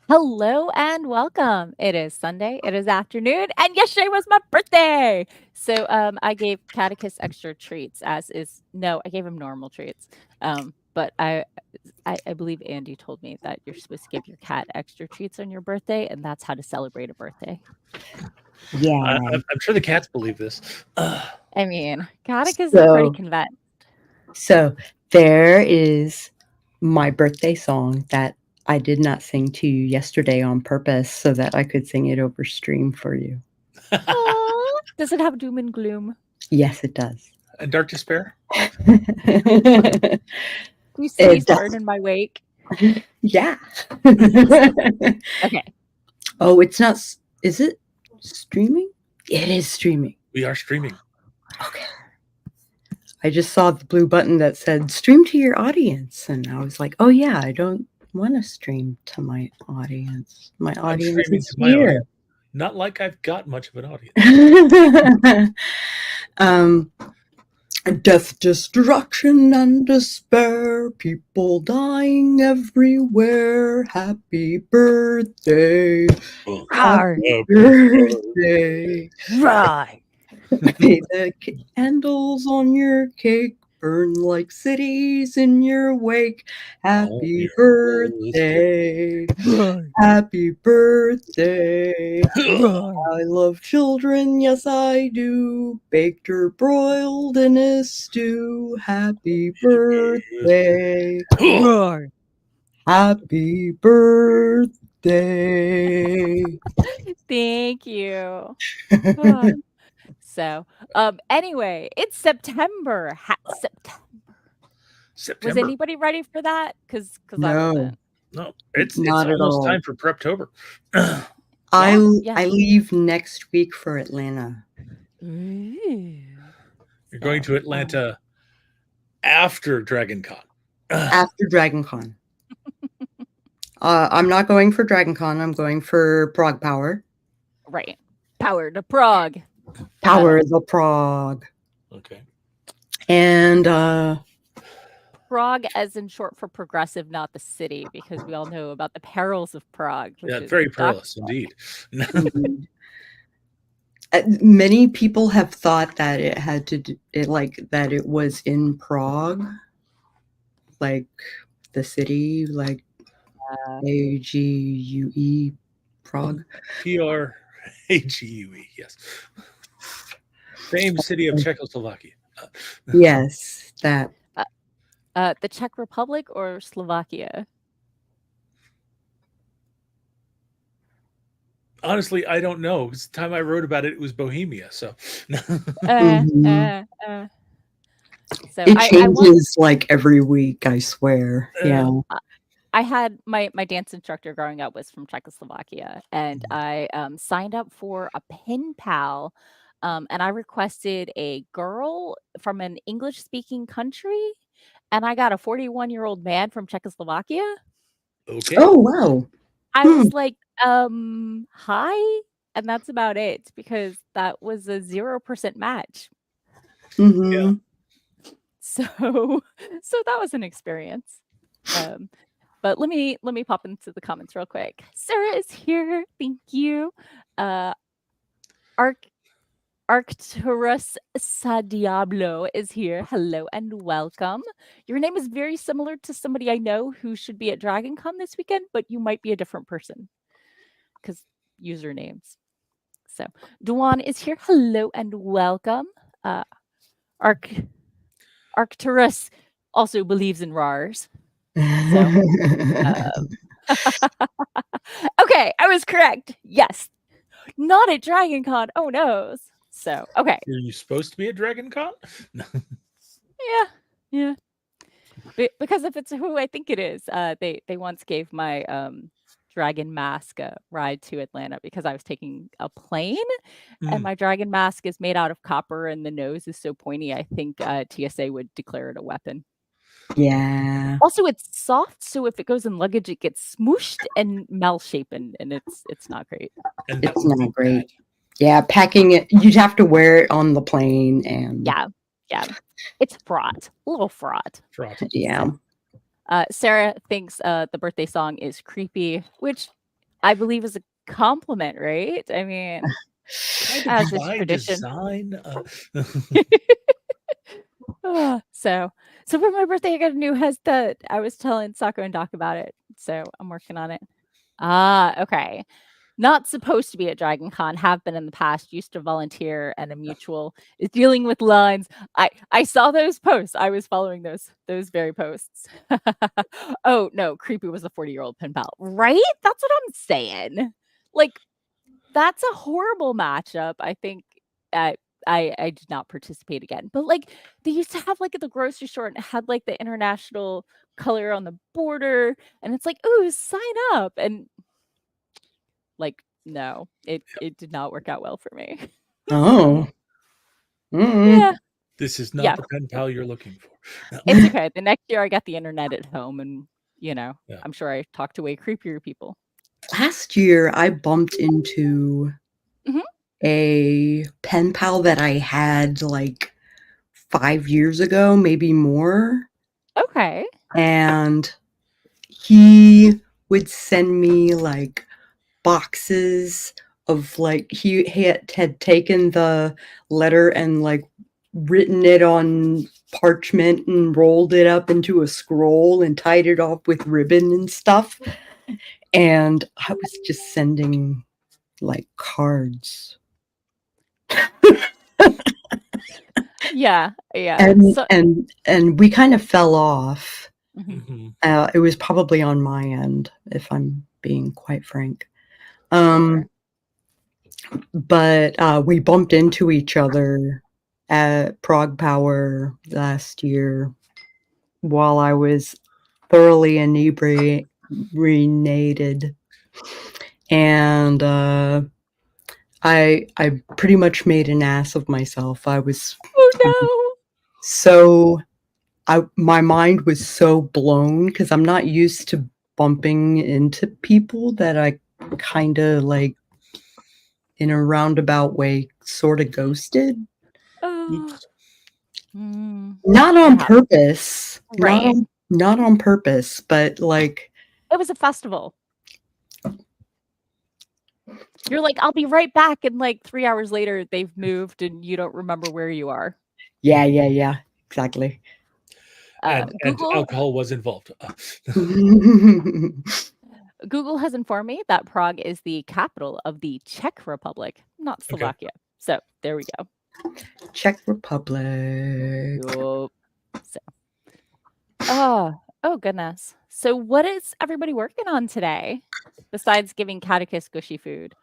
Hello and welcome. It is Sunday. It is afternoon, and yesterday was my birthday. So I gave Catechus extra treats, as is no, I gave him normal treats. But I believe Andy told me that you're supposed to give your cat extra treats on your birthday, and that's how to celebrate a birthday. Yeah. I'm sure the cats believe this. I mean, Catechus is pretty So, convinced. so there is my birthday song that I did not sing to you yesterday on purpose so that I could sing it over stream for you. Aw, does it have doom and gloom? Yes, it does. And Dark Despair? It Do you cease burn does. in my wake? Yeah. Okay. Oh, it's not. Is it streaming? It is streaming. We are streaming. Okay. I just saw the blue button that said stream to your audience. And I was like, oh, yeah, I don't want to stream to my audience. My I'm audience streaming is to my here. audience. Not like I've got much of an audience. Death, destruction, and despair. People dying everywhere. Happy birthday. Happy birthday. Right. May the candles on your cake burn like cities in your wake. Happy birthday. Happy birthday. I love children, yes I do. Baked or broiled in a stew. Happy birthday. Roar. Happy birthday. Thank you. So, anyway, it's September. September. Was September. anybody ready for that? Because I No, wasn't. No, it's not at almost all. time for Preptober. I Yeah. leave next week for Atlanta. Ooh. You're going to Atlanta after Dragon Con. After Dragon Con. I'm not going for Dragon Con. I'm going for Prague Power. Right. Power to Prague. Power the Prague. Okay. And Prague as in short for progressive, not the city, because we all know about the perils of Prague. Yeah, very perilous indeed. Many people have thought that it had to do, that it was in Prague, like the city, like AGUE, Prague. PRAGUE, yes. Famed city of Czechoslovakia. Yes, that. The Czech Republic or Slovakia? Honestly, I don't know. Because the time I wrote about it, it was Bohemia. So, So it changes like every week, I swear. Yeah. I had my dance instructor growing up was from Czechoslovakia, and I signed up for a pen pal, and I requested a girl from an English-speaking country, and I got a 41-year-old man from Czechoslovakia. Okay. Oh, wow. I was like, hi, and that's about it because that was a 0% match. Yeah. So that was an experience. But let me pop into the comments real quick. Sarah is here. Thank you. Arcturus Sadiablo is here. Hello and welcome. Your name is very similar to somebody I know who should be at DragonCon this weekend, but you might be a different person because usernames. So Duan is here. Hello and welcome. Arcturus also believes in RARs. So, okay, I was correct. Yes. Not at DragonCon. Oh no. So, okay. Are you supposed to be at Dragon Con? Yeah. Because if it's who I think it is, they once gave my dragon mask a ride to Atlanta because I was taking a plane and my dragon mask is made out of copper and the nose is so pointy. I think TSA would declare it a weapon. Yeah. Also, it's soft, so if it goes in luggage, it gets smooshed and malshapen, and it's not great. And it's not great. Yeah, packing it, you'd have to wear it on the plane, and yeah, it's fraught, a little fraught. Yeah. Sarah thinks the birthday song is creepy, which I believe is a compliment, right? I mean, Kind of as is by tradition. design. So for my birthday, I got a new headset. I was telling Sako and Doc about it, so I'm working on it. Okay. Not supposed to be at Dragon Con, have been in the past, used to volunteer, and a mutual is dealing with lines. I saw those posts. I was following those very posts. Oh no, Creepy was a 40-year-old pen pal. Right? That's what I'm saying. Like, that's a horrible matchup. I think I did not participate again. But like they used to have like at the grocery store and it had like the international color on the border, and it's like, ooh, sign up. And like, no, it did not work out well for me. Oh. Yeah. This is not Yeah. the pen pal you're looking for. It's okay. The next year I got the internet at home and Yeah. I'm sure I talked to way creepier people. Last year, I bumped into Mhm. a pen pal that I had like 5 years ago, maybe more. Okay. And he would send me like boxes of like he had taken the letter and like written it on parchment and rolled it up into a scroll and tied it off with ribbon and stuff. And I was just sending like cards. Yeah. Yeah. And So and we kind of fell off. mhm. Mhm. It was probably on my end, if I'm being quite frank. Sure. But we bumped into each other at Prague Power last year while I was thoroughly inebriated, and I pretty much made an ass of myself. I was Oh so my mind was so blown because I'm not used to bumping into people that I kind of like in a roundabout way sort of ghosted. no. Oh. Oops. Not It on happens. purpose. Right. Not on purpose, but like It was a festival. You're like, "I'll be right back," and, like, 3 hours later, they've moved, and you don't remember where you are. yeah, exactly. And Google alcohol was involved. Google has informed me that Prague is the capital of the Czech Republic, not Okay. Slovakia. So, there we go. Czech Republic. Yup. So oh goodness. So, what is everybody working on today besides giving Catechus gushy food?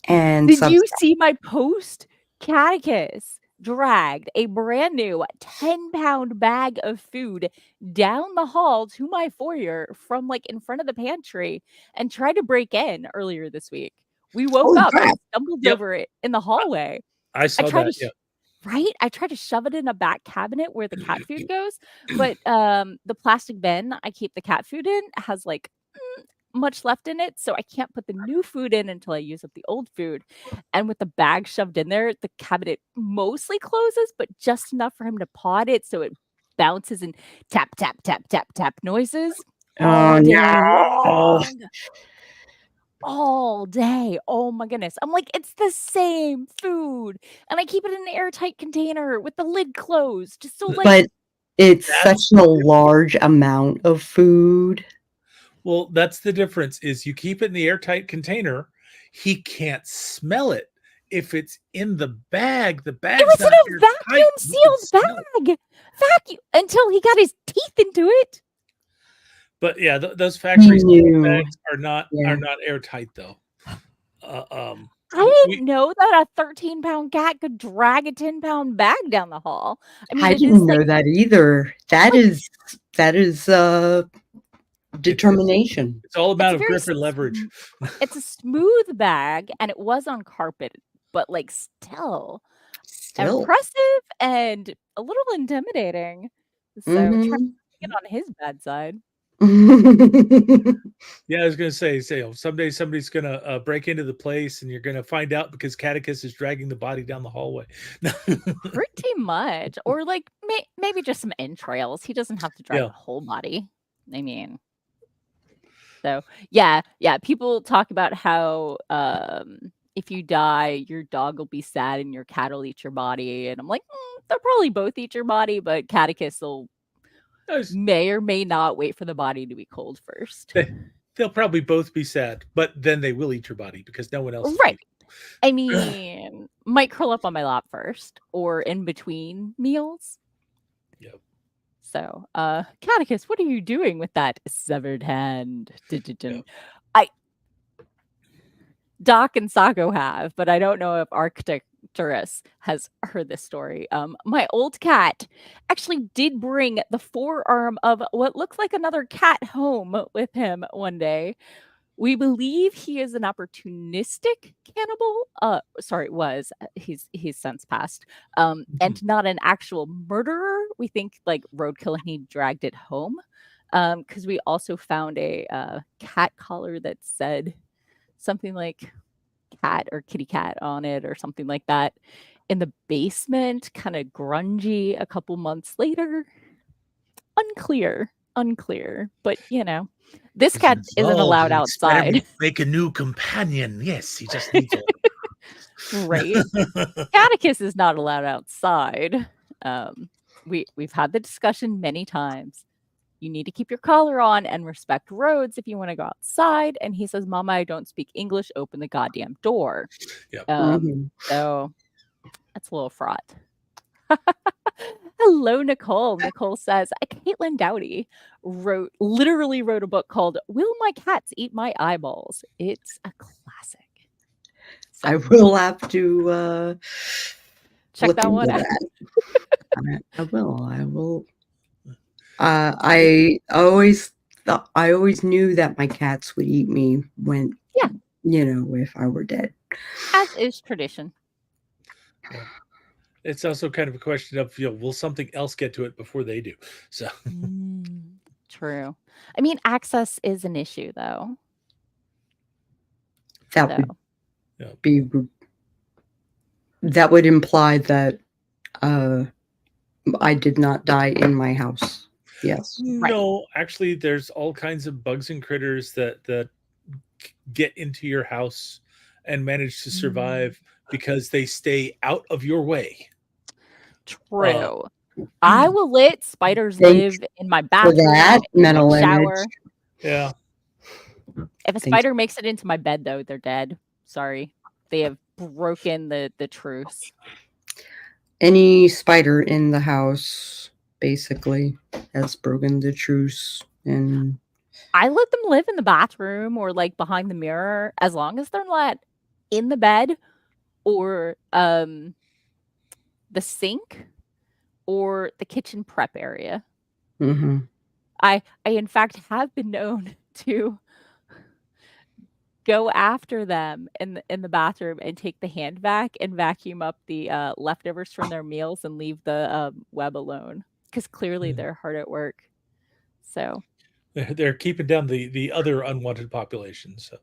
And Did you Substack. see my post? Catechus dragged a brand new 10-pound bag of food down the hall to my foyer from like in front of the pantry and tried to break in earlier this week. We woke Holy up and crap. stumbled Yep. over it in the hallway. I I saw tried that. to Yeah. right? I tried to shove it in a back cabinet where the cat food goes, but the plastic bin I keep the cat food in has like much left in it, so I can't put the new food in until I use up the old food. And with the bag shoved in there, the cabinet mostly closes, but just enough for him to paw it so it bounces and tap, tap, tap, tap, tap noises all Oh day no. long. All day. Oh my goodness. I'm like, it's the same food. And I keep it in an airtight container with the lid closed. Just so like But it's That's such a large amount of food. Well, that's the difference is you keep it in the airtight container, he can't smell it. If it's in the bag, the it bag's was in not a airtight. vacuum He can sealed smell it. bag. Vacuum until he got his teeth into it. But yeah, those He factory knew. bags are Yeah. not airtight though. I We didn't know that a 13-pound cat could drag a 10-pound bag down the hall. I mean, I it is didn't like know that either. That like is determination. it's all it's about a of very grip and leverage. it's a smooth bag and it was on carpet, but like still Still. impressive and a little intimidating. So try to get on his bad side. Yeah, I was gonna say, someday somebody's gonna break into the place, and you're gonna find out because Catechus is dragging the body down the hallway. Pretty much. Or like maybe just some entrails. He doesn't have to drag Yeah. the whole body. I mean, So, yeah, people talk about how, if you die, your dog will be sad and your cat will eat your body, and I'm like, they'll probably both eat your body, but Catechus will Those- may or may not wait for the body to be cold first. They, they'll probably both be sad, but then they will eat your body because no one else is Right. feeding. I mean, might curl up on my lap first or in between meals. Yep. So, Catechus, what are you doing with that severed hand? Yep. I Doc and Sago have, but I don't know if Arcturus has heard this story. My old cat actually did bring the forearm of what looks like another cat home with him one day. We believe he is an opportunistic cannibal. Sorry, was he's since passed. And not an actual murderer. We think like roadkill, and he dragged it home. Because we also found a cat collar that said something like cat or kitty cat on it or something like that in the basement, kind of grungy a couple months later. Unclear, but this cat isn't allowed outside. Make a new companion. Yes, he just needs Right? Catechus is not allowed outside. We've had the discussion many times. You need to keep your collar on and respect roads if you want to go outside. And he says, Mama, I don't speak English. Open the goddamn door. Yep. So that's a little fraught. Hello, Nicole. Nicole says, Caitlin Dowdy literally wrote a book called Will My Cats Eat My Eyeballs? It's a classic. So, I will have to check look that into one out. that. I will. I always knew that my cats would eat me when, if I were dead. As is tradition. Yeah. It's also kind of a question of, will something else get to it before they do? So True. I mean, access is an issue, though. That would be. That would imply that I did not die in my house. Yes. No, actually, there's all kinds of bugs and critters that get into your house and manage to survive because they stay out of your way. True. I will let spiders live in my bathroom, in my shower. Yeah. If a spider makes it into my bed, though, they're dead. Sorry. They have broken the truce. Any spider in the house basically has broken the truce, and I let them live in the bathroom or like behind the mirror as long as they're not in the bed or the sink or the kitchen prep area. Mm-hmm. I in fact have been known to go after them in the bathroom and take the hand vac and vacuum up the leftovers from their meals and leave the web alone, because clearly they're hard at work. So they're keeping down the other unwanted population. So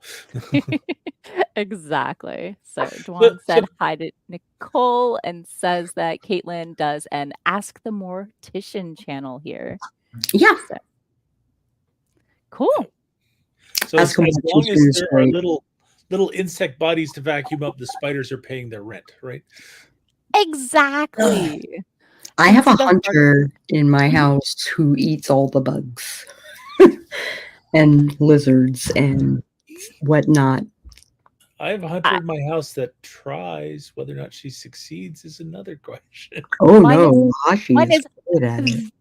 exactly. So Dwan said hi to Nicole and says that Caitlin does an Ask the Mortician channel here. Yeah. So, cool. So as long as there are little insect bodies to vacuum up, the spiders are paying their rent, right? Exactly. I have a hunter in my house who eats all the bugs and lizards and whatnot. I have a hunter in my house that tries. Whether or not she succeeds is another question. Oh no, Hashi's good at it.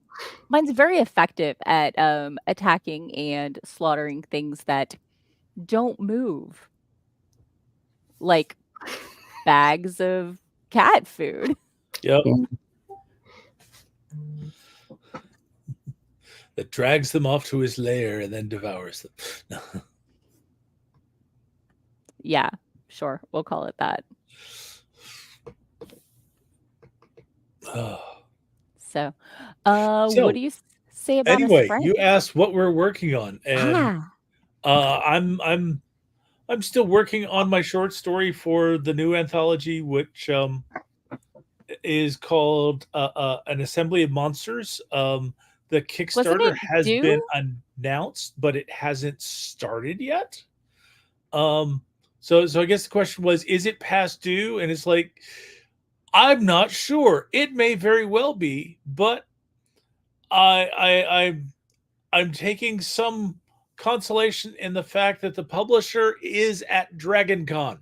Mine's very effective at attacking and slaughtering things that don't move, like bags of cat food. Yep. That drags them off to his lair and then devours them. Yeah, sure. We'll call it that. So, what do you say about anyway? You asked what we're working on, and I'm still working on my short story for the new anthology, which is called An Assembly of Monsters. the Wasn't Kickstarter it has been due? announced, but it hasn't started yet. Um, so I guess the question was, is it past due? And it's like, I'm not sure. It may very well be, but I'm taking some consolation in the fact that the publisher is at Dragon Con.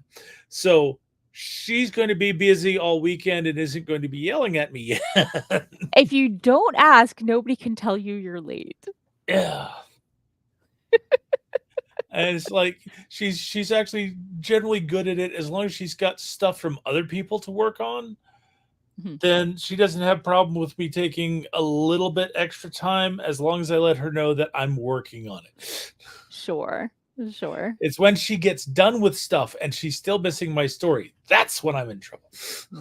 So she's going to be busy all weekend and isn't going to be yelling at me yet. If you don't ask, nobody can tell you you're late. Yeah. And it's like she's actually generally good at it as long as she's got stuff from other people to work on. Mhm. Then she doesn't have problem with me taking a little bit extra time as long as I let her know that I'm working on it. Sure. It's when she gets done with stuff and she's still missing my story. That's when I'm in trouble.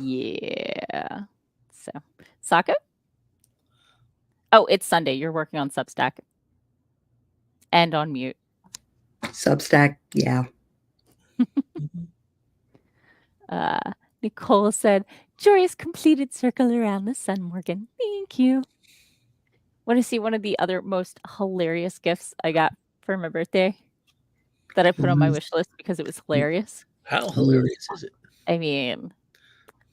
Yeah. So, Saka? Oh, it's Sunday. You're working on Substack and on mute. Substack, yeah. Nicole said, "Joyous completed circle around the sun, Morgan. Thank you." Want to see one of the other most hilarious gifts I got for my birthday that I put on my Mhm. wish list because it was hilarious? How hilarious is it? I mean,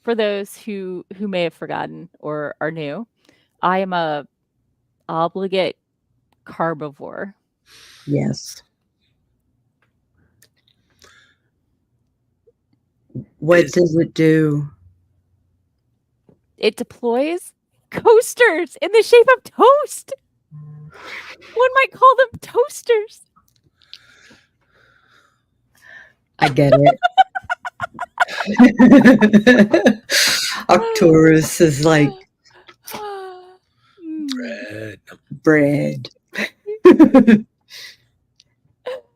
for those who may have forgotten or are new, I am a obligate carbivore. Yes. What does it do? It deploys coasters in the shape of toast. One might call them toasters. I get it. Arcturus is like Bread. bread.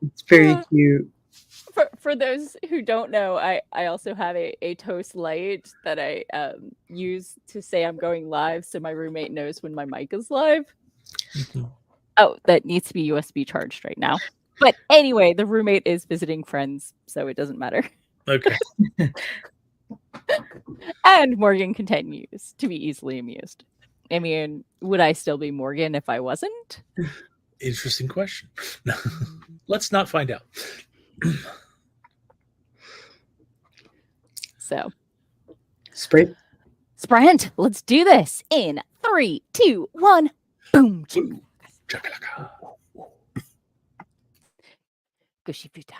It's very cute. For those who don't know, I also have a toast light that I use to say I'm going live, so my roommate knows when my mic is live. Oh, that needs to be USB charged right now. But anyway, the roommate is visiting friends, so it doesn't matter. Okay. And Morgan continues to be easily amused. I mean, would I still be Morgan if I wasn't? Interesting question. Let's not find out. So, Sprint. sprint, let's do this in 3, 2, 1. Boom. Chakalaka. Gushy food time.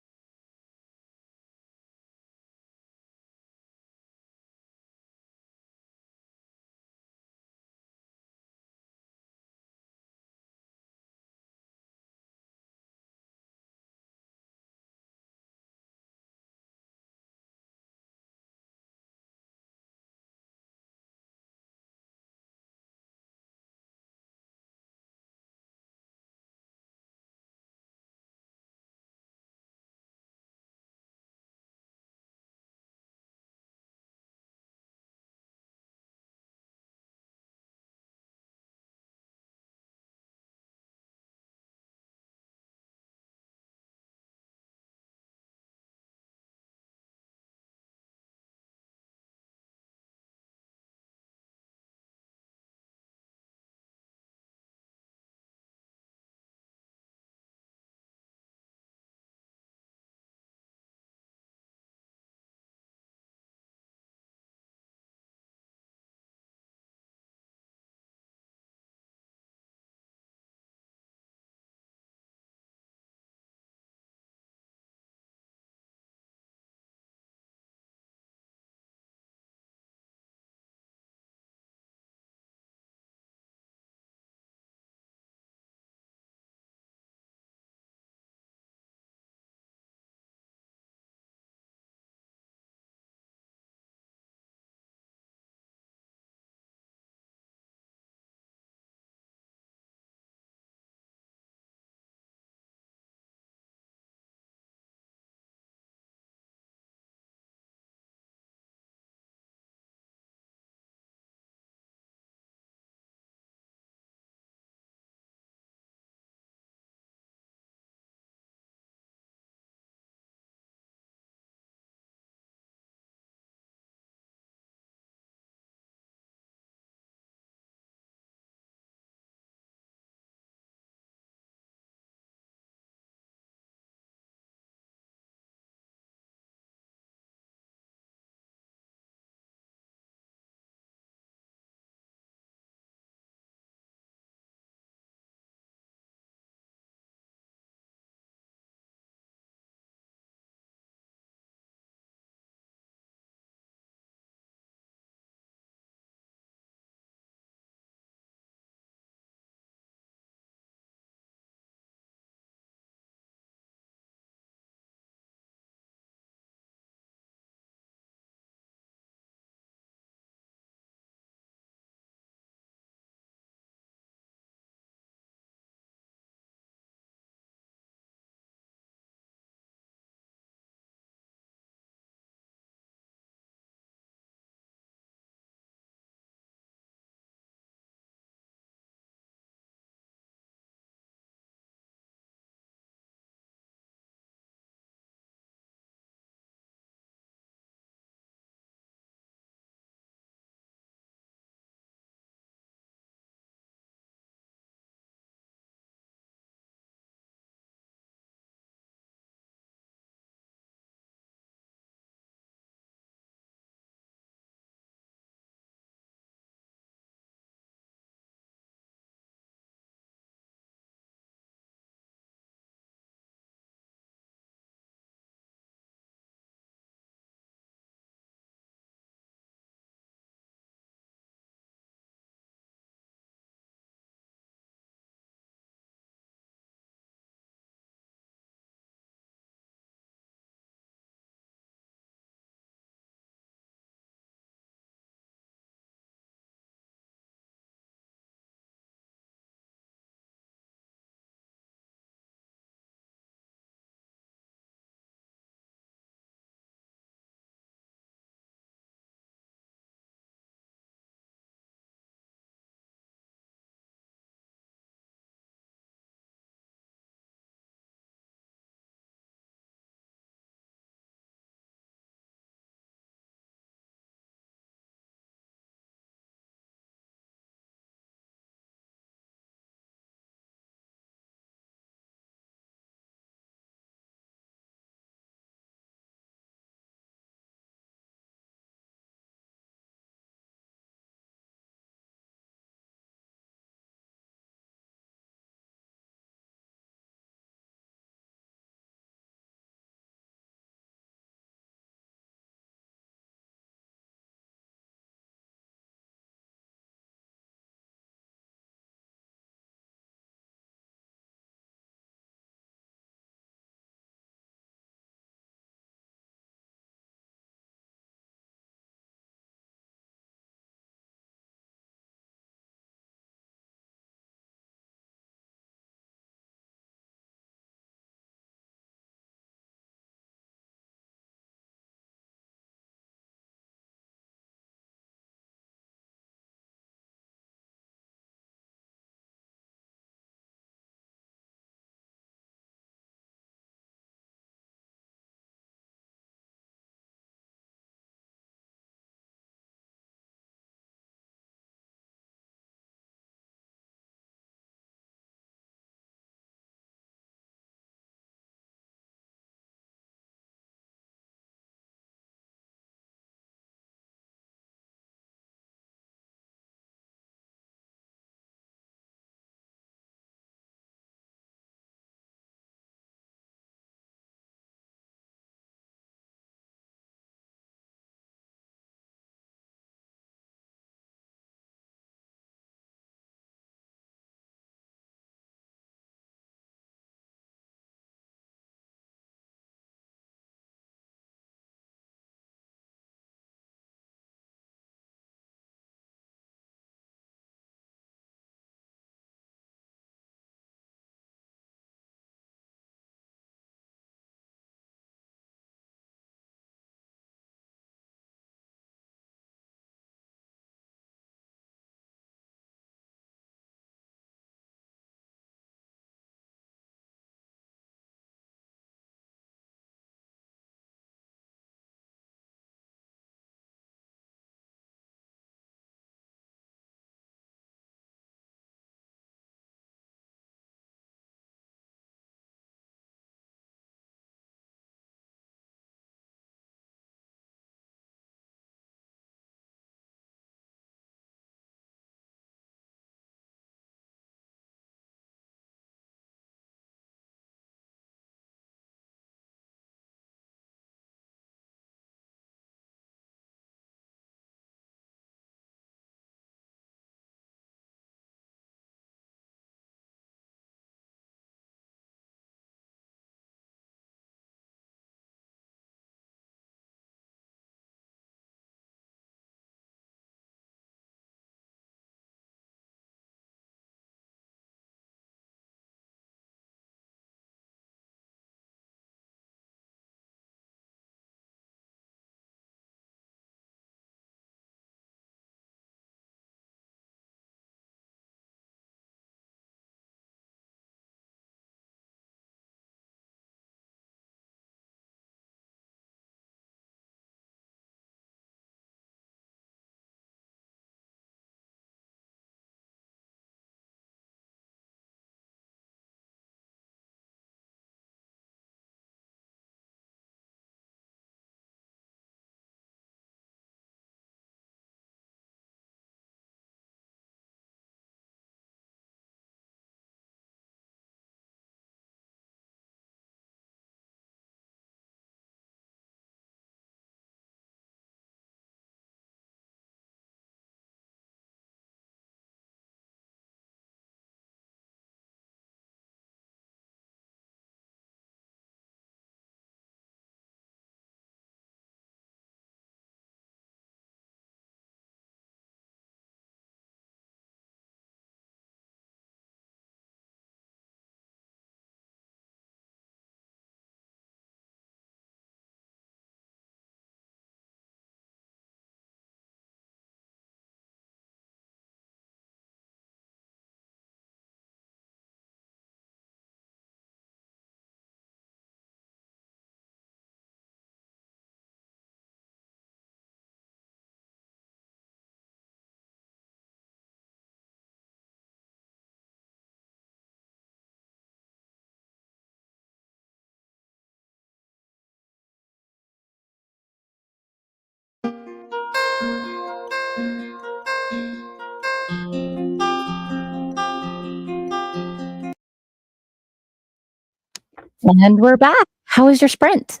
And we're back. How was your sprint?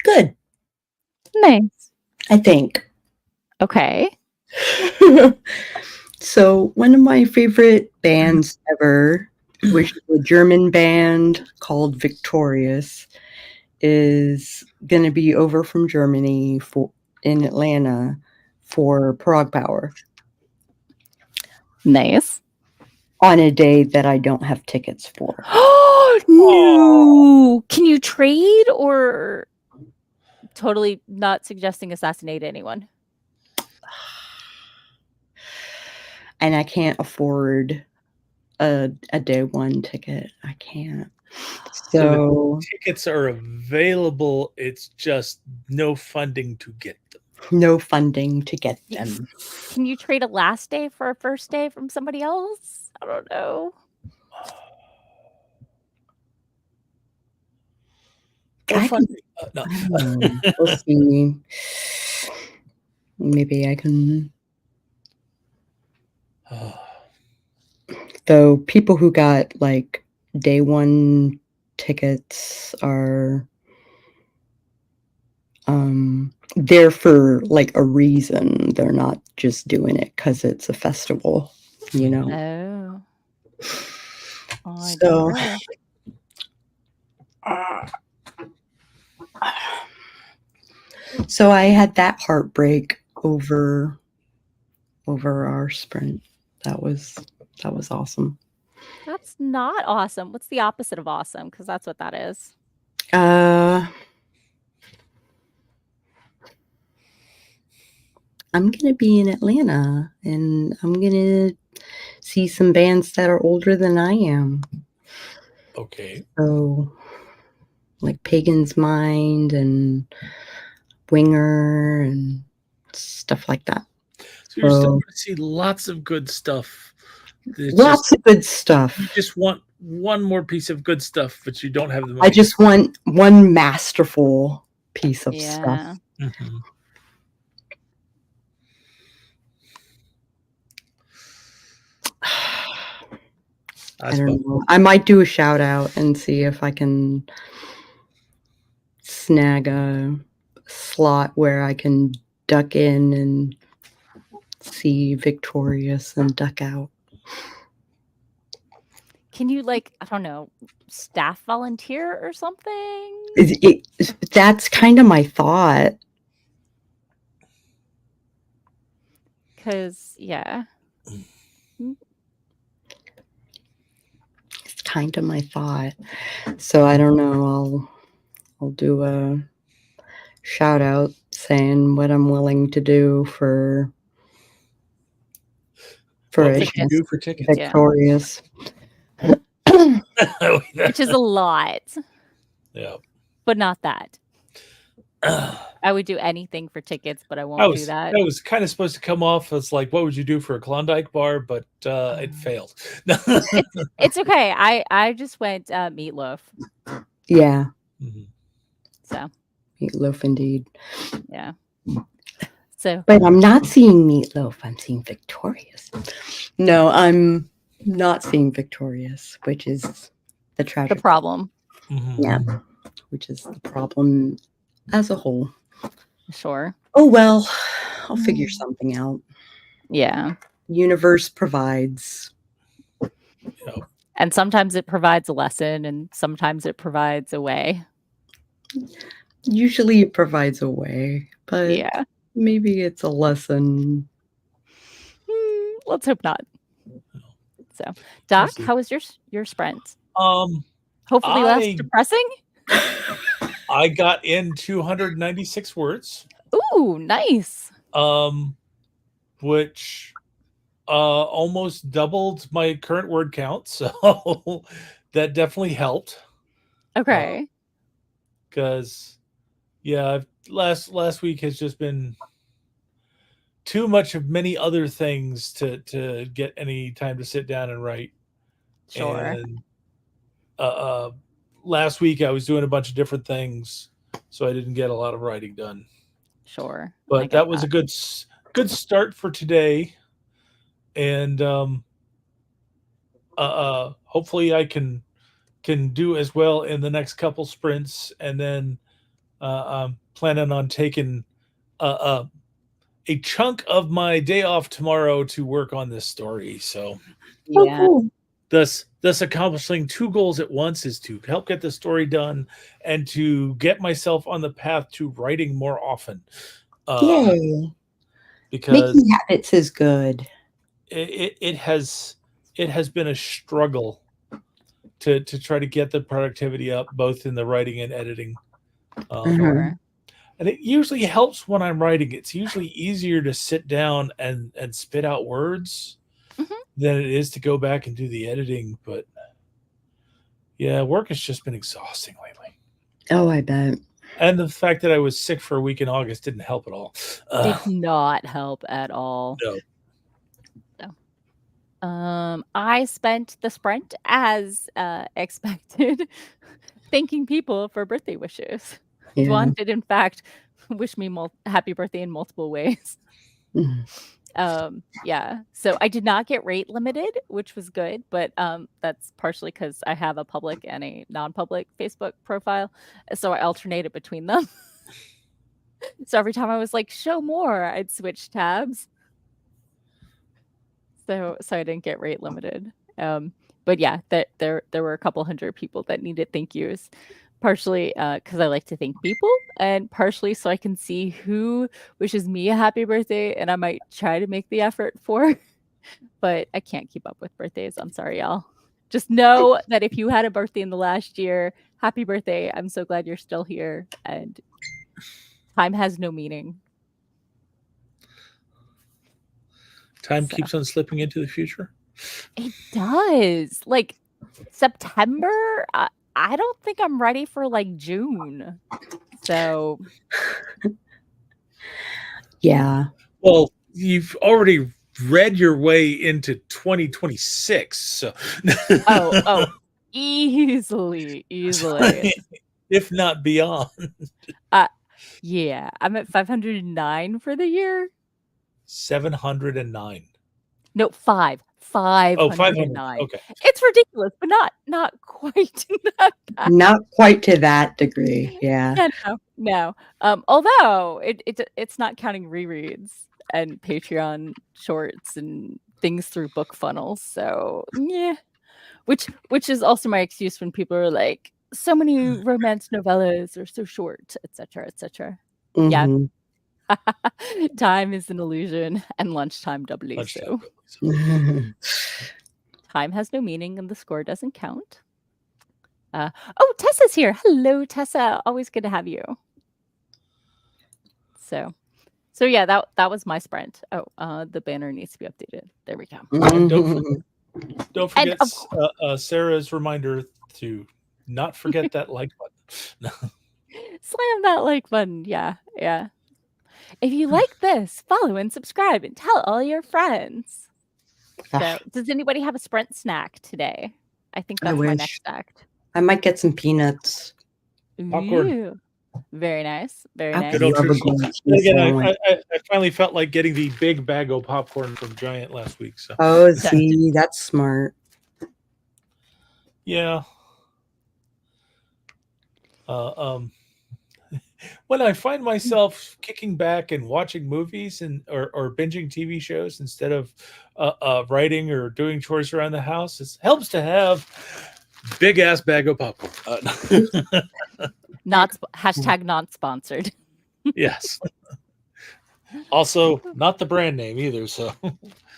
Good, Nice. I think. Okay. So, one of my favorite bands ever, which is a German band called Victorious, is going to be over from Germany in Atlanta for Prague Power Nice. on a day that I don't have tickets for. Oh, no. Can you trade or totally not suggesting assassinate anyone? And I can't afford a day one ticket. I can't. So the So, tickets are available. It's just no funding to get them. no funding to get them. Can you trade a last day for a first day from somebody else? I don't know. Or I can, funding. No. I don't know. We'll see. Maybe I can. Though people who got like day one tickets are there for like a reason. They're not just doing it because it's a festival, you know. Oh. I So don't know. so I had that heartbreak over our sprint. That was awesome. That's not awesome. What's the opposite of awesome? Because that's what that is. I'm gonna be in Atlanta and I'm gonna see some bands that are older than I am. Okay. So like Pagan's Mind and Winger and stuff like that. So you're still going to see lots of good stuff. Lots of good stuff. You just want one more piece of good stuff, but you don't have the money. I just want one masterful piece of stuff. Mm-hmm. I don't know. I might do a shout out and see if I can snag a slot where I can duck in and see Victorious and duck out. Can you, like, I don't know, staff volunteer or something? That's kind of my thought. Because, yeah. It's kind of my thought. So I don't know. I'll do a shout out saying what I'm willing to do for what a would you do for tickets? Victorious. Which is a lot. Yeah. But not that. I would do anything for tickets, but I won't do that. That was kind of supposed to come off as like, what would you do for a Klondike bar? But it failed. It's okay. I just went meatloaf. Yeah. Mm-hmm. So Meatloaf indeed. Yeah. So, but I'm not seeing Meatloaf. I'm seeing Victorious. No, I'm not seeing Victorious, which is the tragic problem. Mm-hmm. Yeah, which is the problem as a whole. Sure. Oh well, I'll figure something out. Yeah. Universe provides. And sometimes it provides a lesson, and sometimes it provides a way. Usually it provides a way, but yeah, maybe it's a lesson. Let's hope not. So, Doc, how was your sprint? Hopefully less depressing. I got in 296 words. Ooh, nice. Which almost doubled my current word count, so that definitely helped. Okay. Because last week has just been too much of many other things to get any time to sit down and write. Sure. And last week I was doing a bunch of different things, so I didn't get a lot of writing done. Sure. But that was a good start for today. And hopefully I can can do as well in the next couple sprints, and then I'm planning on taking a, a chunk of my day off tomorrow to work on this story. So Oh, Yeah. cool. thus accomplishing two goals at once is to help get the story done and to get myself on the path to writing more often. Yay. Because Making habits is good. it has been a struggle to try to get the productivity up both in the writing and editing. Sure. And it usually helps when I'm writing. It's usually easier to sit down and spit out words Mhm. than it is to go back and do the editing. But yeah, work has just been exhausting lately. Oh, I bet. And the fact that I was sick for a week in August didn't help at all. Did not help at all. No. I spent the sprint as expected, thanking people for birthday wishes. Yeah. One did, in fact, wish me happy birthday in multiple ways. Mhm. Yeah, so I did not get rate limited, which was good, but that's partially because I have a public and a non-public Facebook profile, so I alternated between them. So every time I was like, show more, I'd switch tabs. So I didn't get rate limited. But yeah, there were a couple hundred people that needed thank yous, partially because I like to thank people, and partially so I can see who wishes me a happy birthday, and I might try to make the effort for. But I can't keep up with birthdays. I'm sorry, y'all. Just know that if you had a birthday in the last year, happy birthday. I'm so glad you're still here, and time has no meaning. Time So keeps on slipping into the future. it does. Like September, I don't think I'm ready for like June. So Yeah. Well, you've already read your way into 2026. So oh, easily. if not beyond. Yeah, I'm at 509 for the year. 709. No, 5. Oh, 500. 509. Okay. It's ridiculous, but not quite that bad. Not quite to that degree. Yeah. Yeah, no. Although it's not counting rereads and Patreon shorts and things through book funnels. So yeah, which is also my excuse when people are like, so many romance novellas are so short, etc., etc. Yeah, Mhm. time is an illusion, and lunchtime doubly so. Time has no meaning, and the score doesn't count. Oh, Tessa's here. Hello, Tessa. Always good to have you. So yeah, that was my sprint. Oh, the banner needs to be updated. There we go. And Mhm. don't And forget of course, Sarah's reminder to not forget that like button. slam that like button. Yeah. If you like this, follow and subscribe and tell all your friends. So, Ah, does anybody have a sprint snack today? I think I that's my wish. next act. I might get some peanuts. Popcorn. Ooh, very nice. Very I nice. Good would old love a traditional. grilled And cheese again, sandwich. I finally felt like getting the big bag of popcorn from Giant last week. So Oh, So, see, that's smart. yeah. When I find myself kicking back and watching movies or binging TV shows instead of writing or doing chores around the house, it helps to have big ass bag of popcorn. hashtag not sponsored. Yes. Also, not the brand name either. So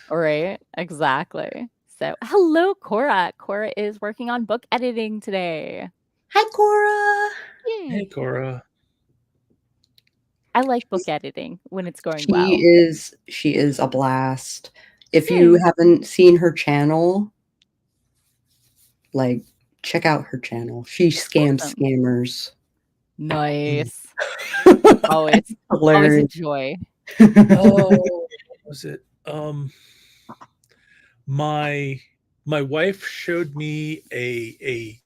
Right, exactly. So, hello, Cora. Cora is working on book editing today. Hi, Cora. Yay. hey, Cora. I like book editing when it's going She well. is a blast. If you Yay. haven't seen her channel, like check out her channel. She scams Awesome. scammers. Nice. Always a Hilarious. joy. Oh, what was it? My wife showed me a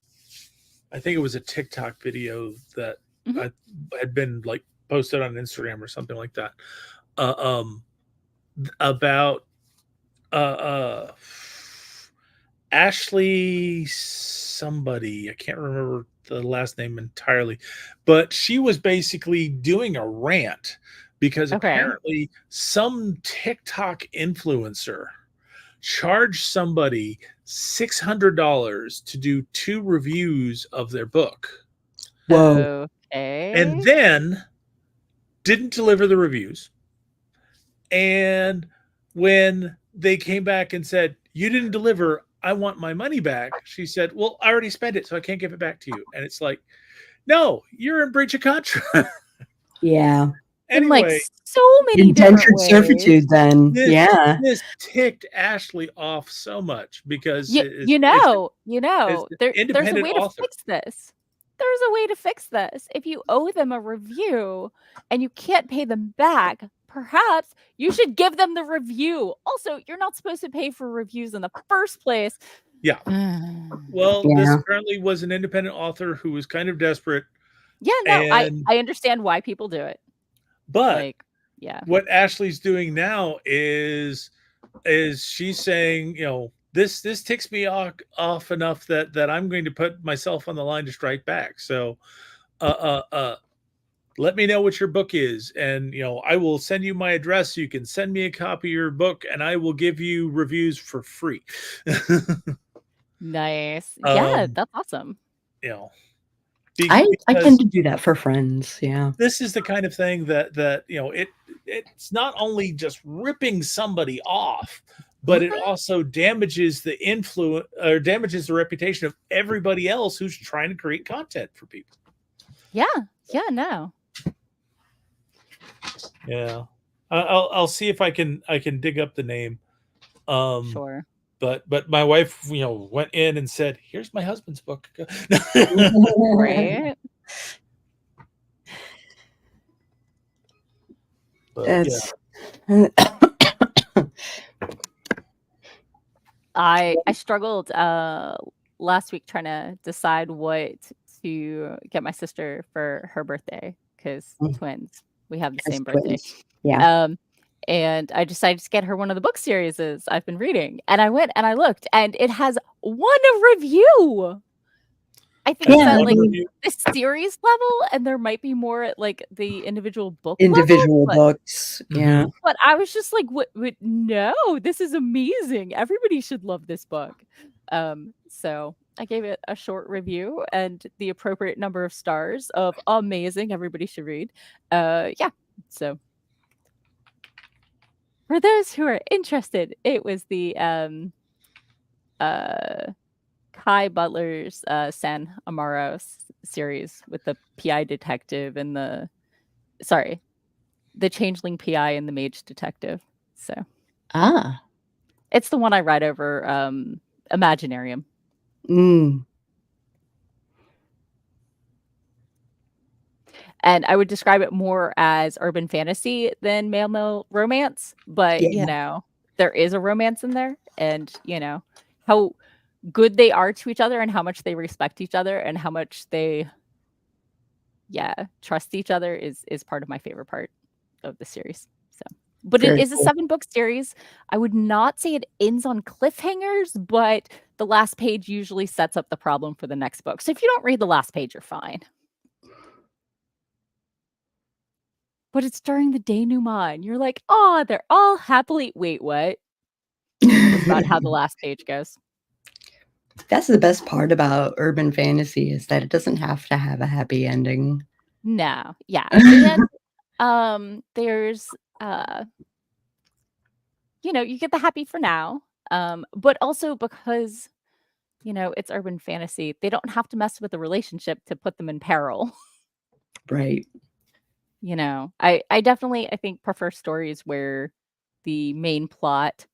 I think it was a TikTok video that Mhm. had been like posted on Instagram or something like that. Uh, about uh, uh Ashley somebody, I can't remember the last name entirely, but she was basically doing a rant because Okay. apparently some TikTok influencer charged somebody $600 to do 2 reviews of their book Whoa. and Okay. then didn't deliver the reviews. And when they came back and said, "You didn't deliver, I want my money back," she said, "Well, I already spent it, so I can't give it back to you." And it's like, no, you're in breach of contract. Yeah. In like Anyway, so many different Indentured ways. servitude then. this Yeah. this ticked Ashley off so much because You it's an there's a independent way to author. fix this. There's a way to fix this. If you owe them a review and you can't pay them back, perhaps you should give them the review. Also, you're not supposed to pay for reviews in the first place. Yeah. Well, this Yeah. apparently was an independent author who was kind of desperate, Yeah, no, and I understand why people do it. but Like, yeah. what Ashley's doing now is she's saying, this ticks me off enough that I'm going to put myself on the line to strike back. So, let me know what your book is, and I will send you my address. So you can send me a copy of your book, and I will give you reviews for free. Nice. Yeah, um, that's awesome. you know, I because tend to do that for friends. Yeah. this is the kind of thing that it's not only just ripping somebody off, but it Mhm. also damages the influence or damages the reputation of everybody else who's trying to create content for people. Yeah. Yeah, no. Yeah, I'll see if I can dig up the name. Um, Sure. but my wife went in and said, "Here's my husband's book." Right? But yeah, It's I struggled last week trying to decide what to get my sister for her birthday because twins. We have the as same birthday. twins. Yeah. And I decided to get her one of the book series I've been reading. And I went and I looked and it has one review. I think it's Yeah. at one like review. the series level, and there might be more at like the individual book Individual level, books. Yeah. but I was just like, "What? No, this is amazing. Everybody should love this book." So I gave it a short review and the appropriate number of stars of amazing. Everybody should read. Yeah. So for those who are interested, it was the Kai Butler's San Amaro series with the PI detective and the changeling PI and the mage detective. So Ah. it's the one I read over Imaginarium. Mm. And I would describe it more as urban fantasy than male romance, but Yeah. there is a romance in there, and how good they are to each other and how much they respect each other and how much they trust each other is part of my favorite part of the series. So, but it Very is a cool. 7-book series. I would not say it ends on cliffhangers, but the last page usually sets up the problem for the next book. So if you don't read the last page, you're fine. But it's during the denouement, and you're like, "Oh, they're all happily." Wait, what? Is about how the last page goes. That's the best part about urban fantasy is that it doesn't have to have a happy ending. No, yeah, and there's you get the happy for now, but also because it's urban fantasy, they don't have to mess with the relationship to put them in peril. Right. I definitely I think prefer stories where the main plot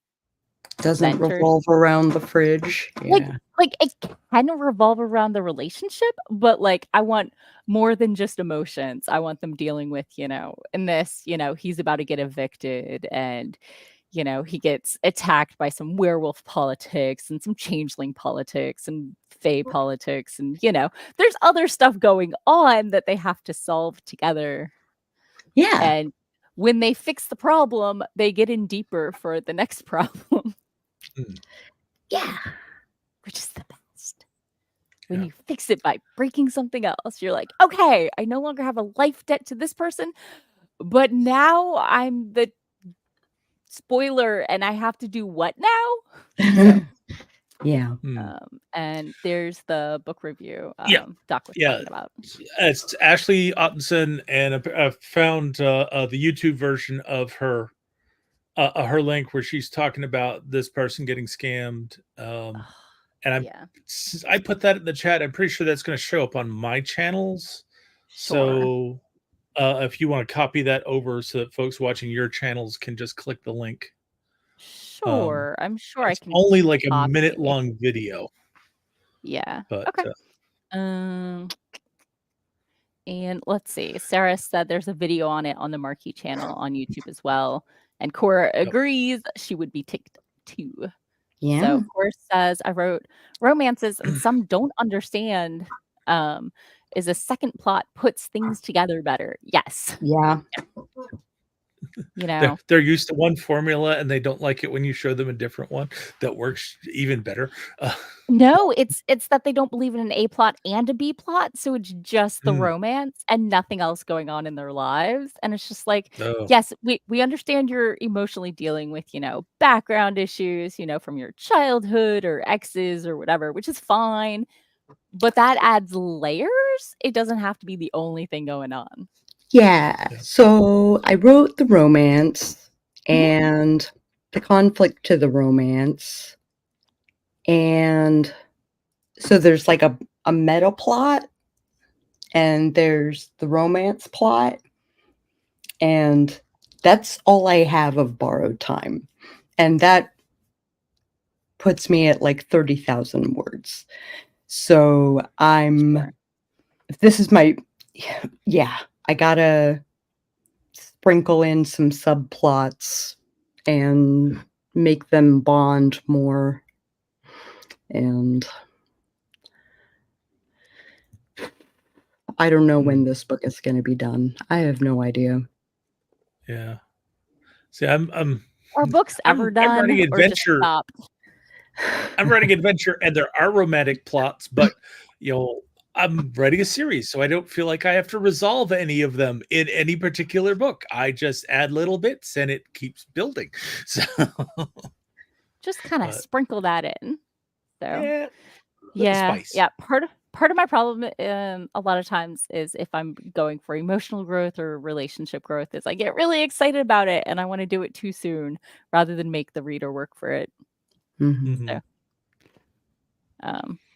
Doesn't centers revolve around the fridge. like Yeah. it can revolve around the relationship, but like I want more than just emotions. I want them dealing with, in this, he's about to get evicted and he gets attacked by some werewolf politics and some changeling politics and fae politics and there's other stuff going on that they have to solve together. Yeah. And when they fix the problem, they get in deeper for the next problem. Yeah. which is the best. When Yeah. you fix it by breaking something else, you're like, okay, I no longer have a life debt to this person, but now I'm the spoiler and I have to do what now? So, Yeah. and there's the book review Yeah. Doc was Yeah. talking about. It's Ashley Ottenson, and I found the YouTube version of her link where she's talking about this person getting scammed. And Yeah, I put that in the chat. I'm pretty sure that's going to show up on my channels. sure. So if you want to copy that over so that folks watching your channels can just click the link. Sure. I'm sure I It's can only like a copy minute it. long video, Yeah. but Okay. Um, and let's see. Sarah said there's a video on it on the Marquee channel on YouTube as well. And Cora agrees she would be ticked too. Yeah. So Cora says I wrote romances and some don't understand. Is a second plot puts things together better. Yes. Yeah. You know, they're used to one formula and they don't like it when you show them a different one that works even better. no, it's that they don't believe in an A plot and a B plot, so it's just the Mm. romance and nothing else going on in their lives, and it's just like, Oh. yes, we understand you're emotionally dealing with, background issues, from your childhood or exes or whatever, which is fine, but that adds layers. It doesn't have to be the only thing going on. Yeah. So I wrote the romance and the conflict to the romance. And so there's like a meta plot and there's the romance plot. And that's all I have of borrowed time. And that puts me at like 30,000 words. So Sure. this is my, yeah, I gotta sprinkle in some subplots and make them bond more. And I don't know when this book is going to be done. I have no idea. Yeah. See, I'm Are books ever done writing or just adventure. stopped? I'm writing adventure, and there are romantic plots, but I'm writing a series, so I don't feel like I have to resolve any of them in any particular book. I just add little bits, and it keeps building. So Just kinda sprinkle that in. So yeah, yeah, spice. yeah. Part of my problem, a lot of times is if I'm going for emotional growth or relationship growth, is I get really excited about it and I want to do it too soon rather than make the reader work for it. Mm-hmm. So,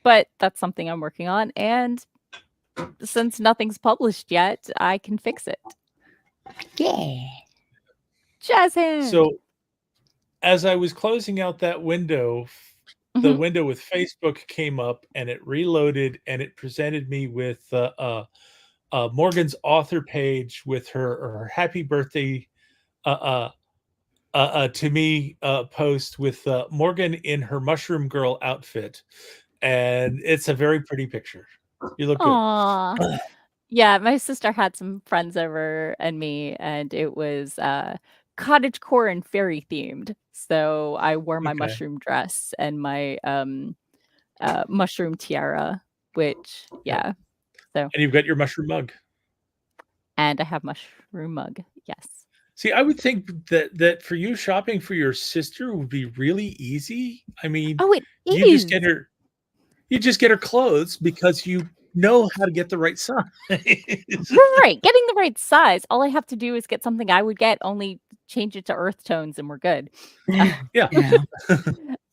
but that's something I'm working on, and since nothing's published yet, I can fix it. Yeah. Jazz hand. So as I was closing out that window, the window with Facebook came up and it reloaded and it presented me with Morgan's author page with her happy birthday to me post with Morgan in her mushroom girl outfit, and it's a very pretty picture. You look good. Aw. Yeah, my sister had some friends over and me, and it was, cottagecore and fairy themed. So I wore my Okay. mushroom dress and my, mushroom tiara, which yeah. So And you've got your mushroom mug. and I have mushroom mug, yes. See, I would think that for you, shopping for your sister would be really easy. I mean, Oh, it you just is! get her clothes because you know how to get the right size. Right, getting the right size. All I have to do is get something I would get, only change it to earth tones and we're good. Yeah.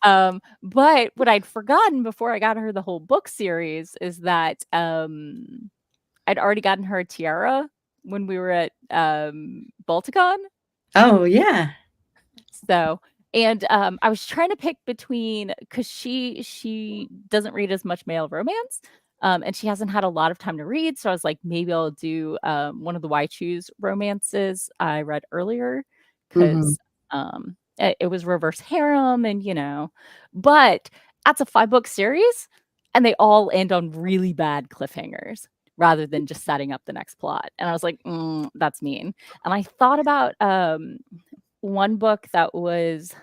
But what I'd forgotten before I got her the whole book series is that, I'd already gotten her a tiara when we were at, Balticon. Oh, yeah. So and, I was trying to pick between, 'cause she doesn't read as much male romance, and she hasn't had a lot of time to read, so I was like, maybe I'll do, one of the Why Choose romances I read earlier, Mm-hmm. 'cause, it was reverse harem and, but that's a 5-book series, and they all end on really bad cliffhangers rather than just setting up the next plot, and I was like, that's mean." And I thought about, one book that was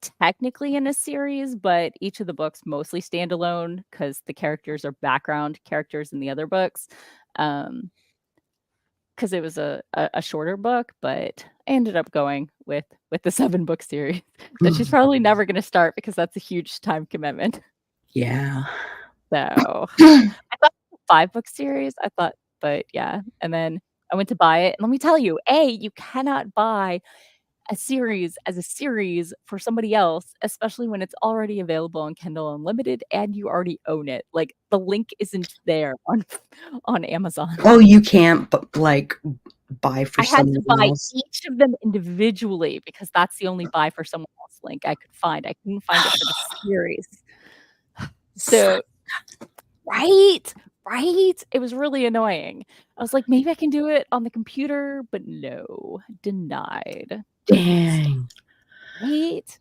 technically in a series, but each of the books mostly stand alone because the characters are background characters in the other books. Because it was a shorter book, but I ended up going with the 7-book series that she's probably never going to start because that's a huge time commitment. Yeah. So I thought 5-book series. I thought, but yeah, and then I went to buy it, and let me tell you, you cannot buy a series as a series for somebody else, especially when it's already available on Kindle Unlimited and you already own it. Like, the link isn't there on Amazon. Oh, you can't like buy for I had to someone buy else. each of them individually because that's the only buy for someone else link I could find. I couldn't find it for the series. So right? It was really annoying. I was like, "Maybe I can do it on the computer," but no, denied. Dang. Right?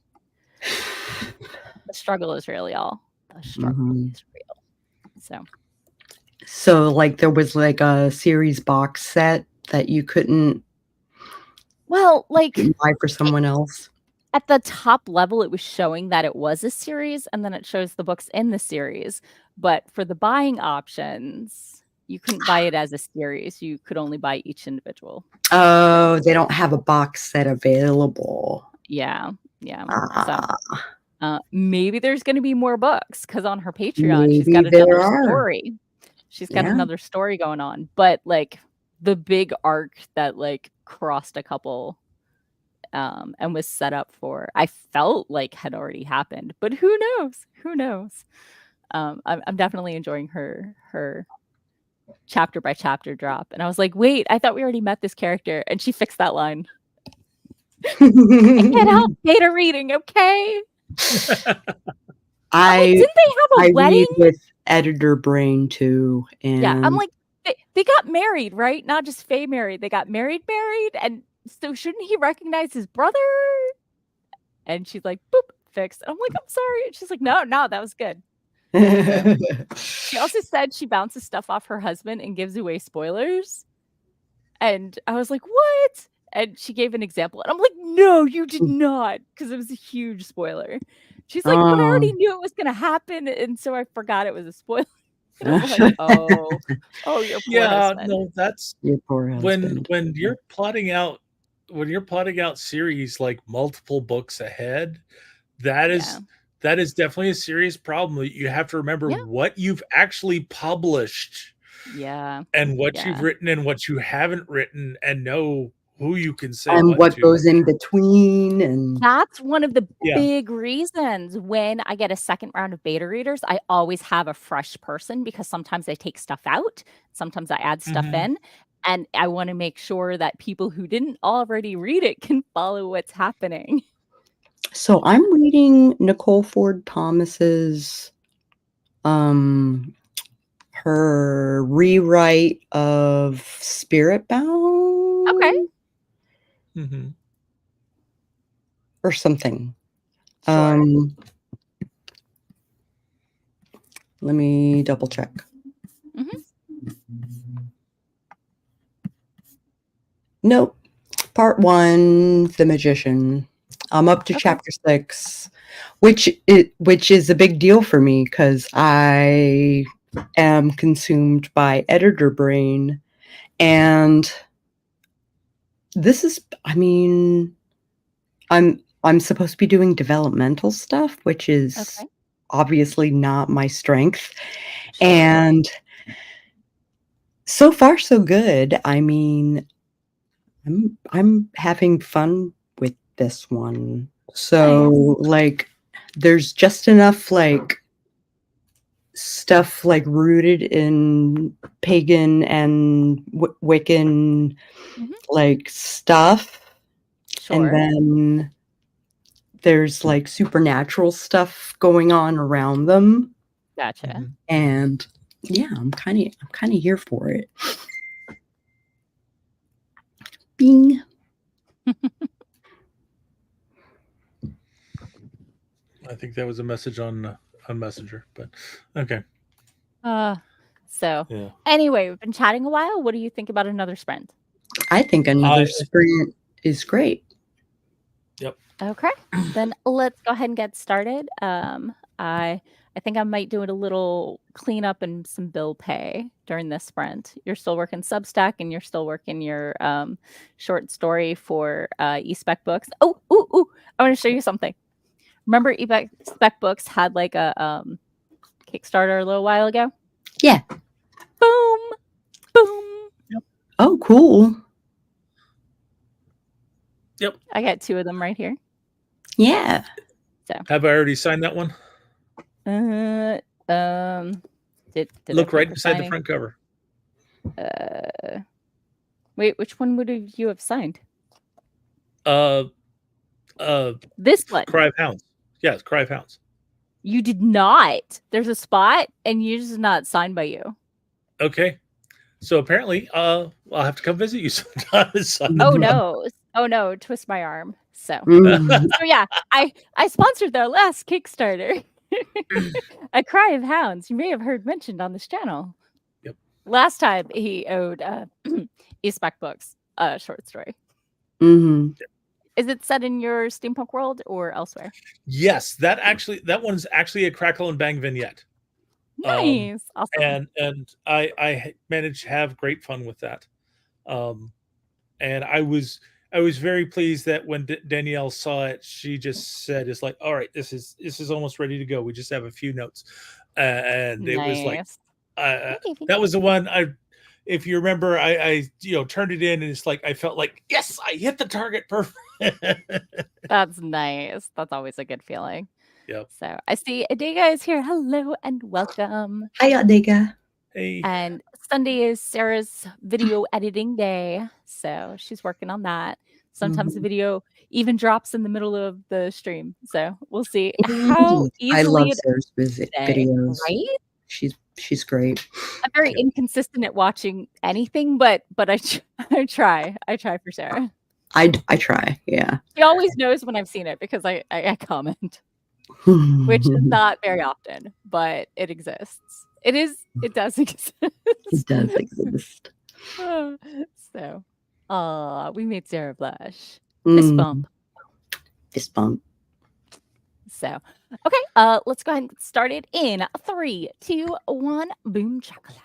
The struggle is real, y'all. The struggle Mhm. is real. So So, like, there was, like, a series box set that you couldn't well, like, buy for it someone else? at the top level, it was showing that it was a series, and then it shows the books in the series, but for the buying options, you couldn't buy it as a series, you could only buy each individual. So, Oh, they don't have a box set available. yeah, so, Ah, maybe there's gonna be more books because on her Patreon, she's maybe got there another are. story. She's got Yeah. another story going on, but, like, the big arc that, like, crossed a couple and was set up for I felt like had already happened, but who knows? Who knows? I'm definitely enjoying her chapter by chapter drop, and I was like, "Wait, I thought we already met this character," and she fixed that line. I can't help beta reading, okay? I'm like, I "Didn't they have a I wedding?" read with editor brain too, Yeah, I'm and like, "They got married, right? Not just Faye married, they got married, and so shouldn't he recognize his brother?" And she's like, "Boop, fixed." And I'm like, "I'm sorry." And she's like, "No, that was good." So she also said she bounces stuff off her husband and gives away spoilers, and I was like, "What?" And she gave an example, and I'm like, "No, you did not," because it was a huge spoiler. She's like, "But I already um, knew it was gonna happen, and so I forgot it was a spoiler." And I'm like, "Oh, your poor Yeah, husband." no, that's your poor husband. when you're plotting out series like multiple books ahead, that Yeah. is that is definitely a serious problem. You have to remember Yeah. what you've actually published Yeah. and what you've Yeah. written and what you haven't written and know who you can say And what what to. goes in between, and That's one of the Yeah. big reasons when I get a second round of beta readers, I always have a fresh person because sometimes I take stuff out, sometimes I add stuff Mhm. in, and I wanna make sure that people who didn't already read it can follow what's happening. so I'm reading Nicole Ford Thomas's, um, her rewrite of Spirit Okay. Bound Mhm. or something. Sure. Let me double check. Mhm. Nope. Part 1, The Magician. I'm up to Okay. chapter 6, which is a big deal for me because I am consumed by editor brain, and this is, I mean, I'm supposed to be doing developmental stuff, which is Okay. obviously not my strength, Sure. and so far so good. I mean, I'm having fun with this one. Nice. So, like, there's just enough, like, stuff, like, rooted in pagan and Wiccan, Mhm. like, stuff, and Sure. then there's, like, supernatural stuff going on around them, Gotcha. Mhm. and yeah, I'm kinda here for it. Bing. I think that was a message on Messenger, but okay. Uh, so Yeah. anyway, we've been chatting a while. What do you think about another sprint? I think I another sprint is great. Yep. Okay, then let's go ahead and get started. I think I might do it a little cleanup and some bill pay during this sprint. You're still working Substack and you're still working your short story for eSpec Books. Oh, ooh, ooh! I want to show you something. Remember, eSpec Books had like a Kickstarter a little while ago. Yeah. Boom, boom. Yep. Oh, cool. Yep. I got 2 of them right here. Yeah. So, Have I already signed that one? did Look I right put the beside the signing? front cover. Wait, which one would you have signed? Uh, This one. Cry of Hounds. Yes, Cry of Hounds. You did not. There's a spot, and you just not signed by you. Okay. So apparently, I'll have to come visit you sometime. Oh no! Oh no! Twist my arm. So, Mm. so yeah, I sponsored their last Kickstarter, A Cry of Hounds. You may have heard mentioned on this channel. Yep. Last time he owed eSpec Books a short story. Mm-hmm. Is it set in your steampunk world or elsewhere? Yes, that one's actually a Crackle and Bang vignette. Nice, awesome. And I managed to have great fun with that. And I was very pleased that when Danielle saw it, she just said, "It's like, all right, this is almost ready to go. We just have a few notes," and it was like, Nice. that was the one I. If you remember, I turned it in, and it's like I felt like, yes, I hit the target perfect. That's nice. That's always a good feeling. Yep. So I see Adega is here. Hello and welcome. Hi, Adega. Hey. And Sunday is Sarah's video editing day. So she's working on that. Sometimes the video even drops in the middle of the stream. So we'll see how I love easily it Sarah's today, videos. right? She's great. I'm very Yep. inconsistent at watching anything, but I try. I try for Sarah. I try. Yeah. She always knows when I've seen it because I comment. Which is not very often, but it exists. It does exist. It does exist. So, we made Sarah blush. Fist bump. Fist bump. So, okay, let's go ahead and get started in 3, 2, 1. Boom chakalaka.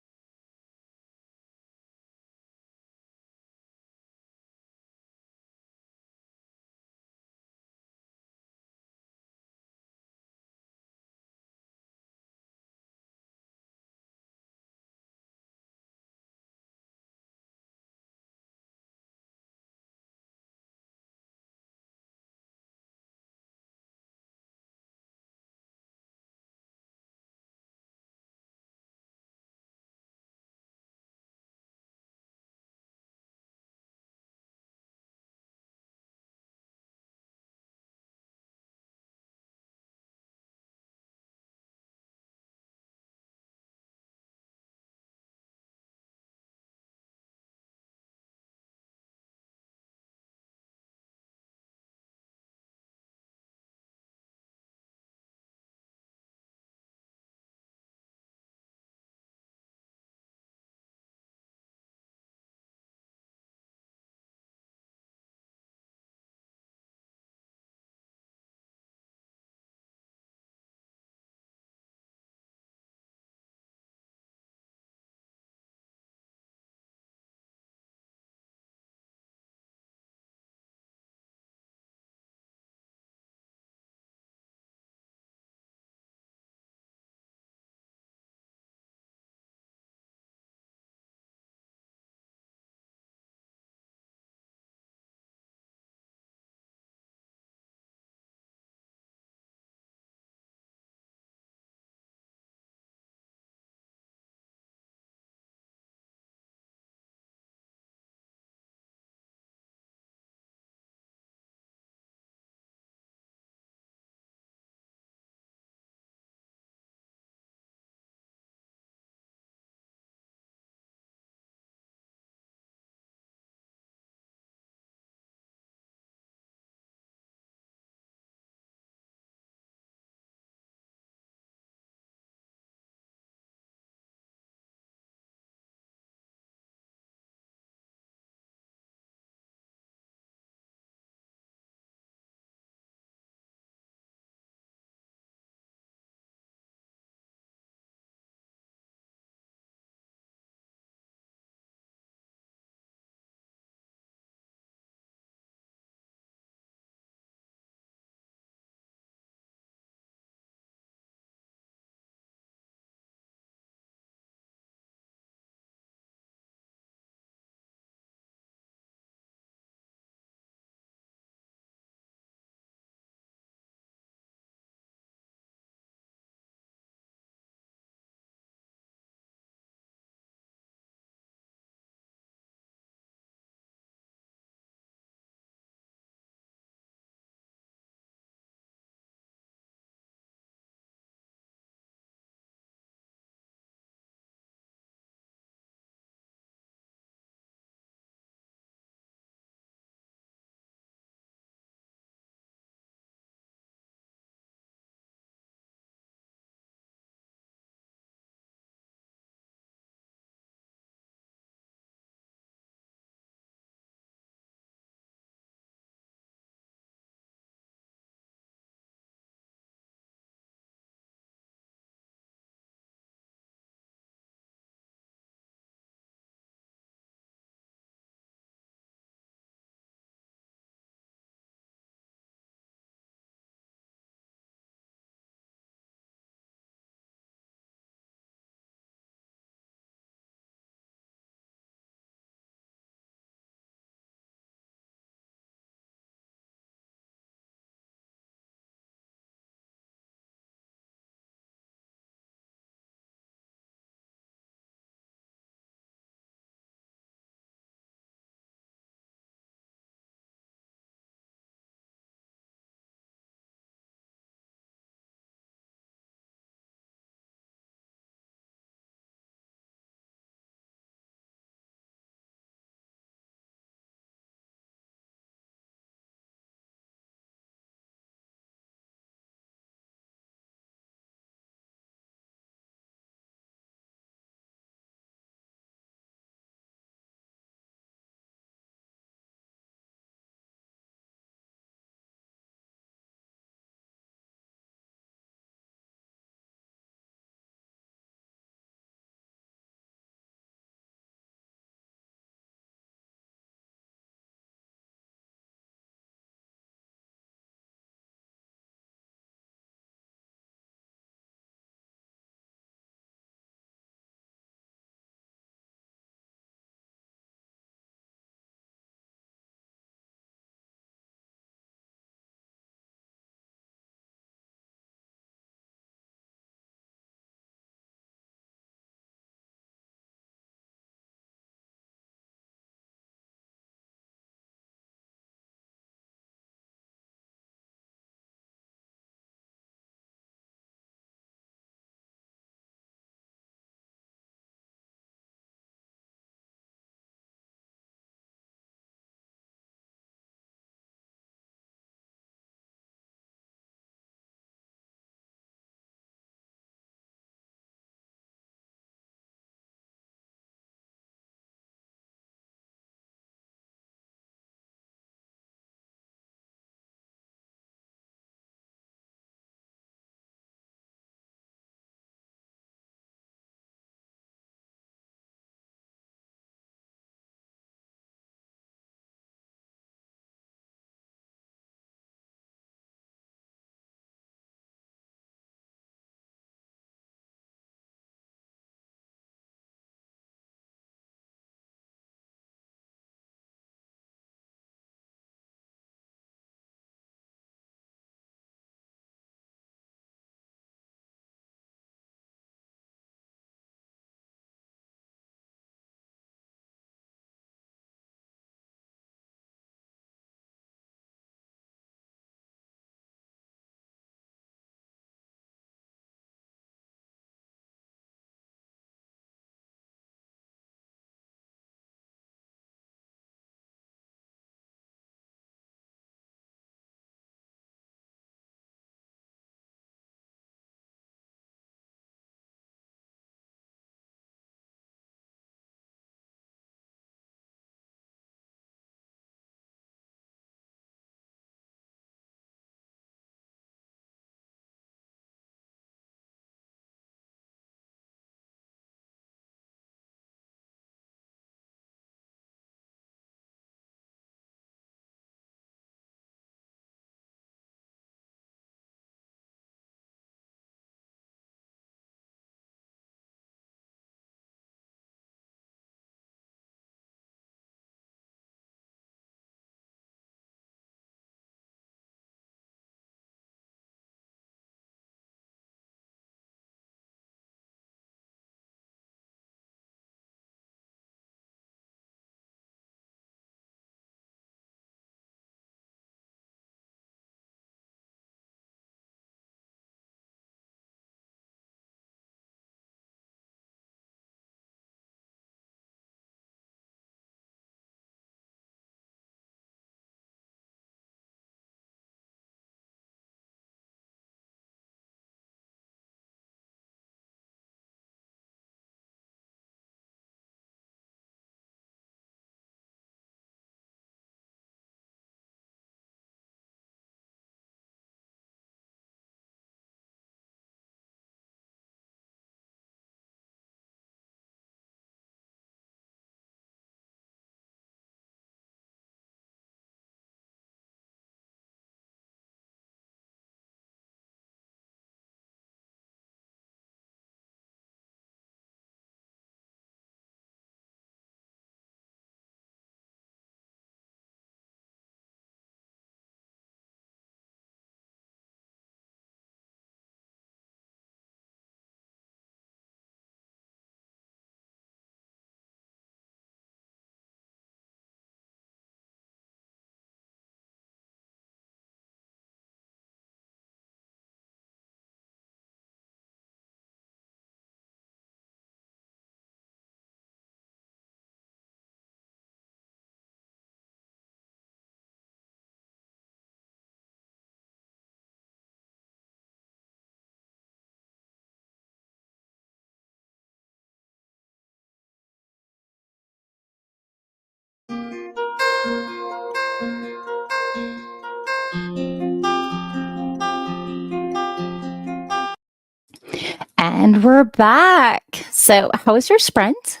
And we're back. So, how was your sprint?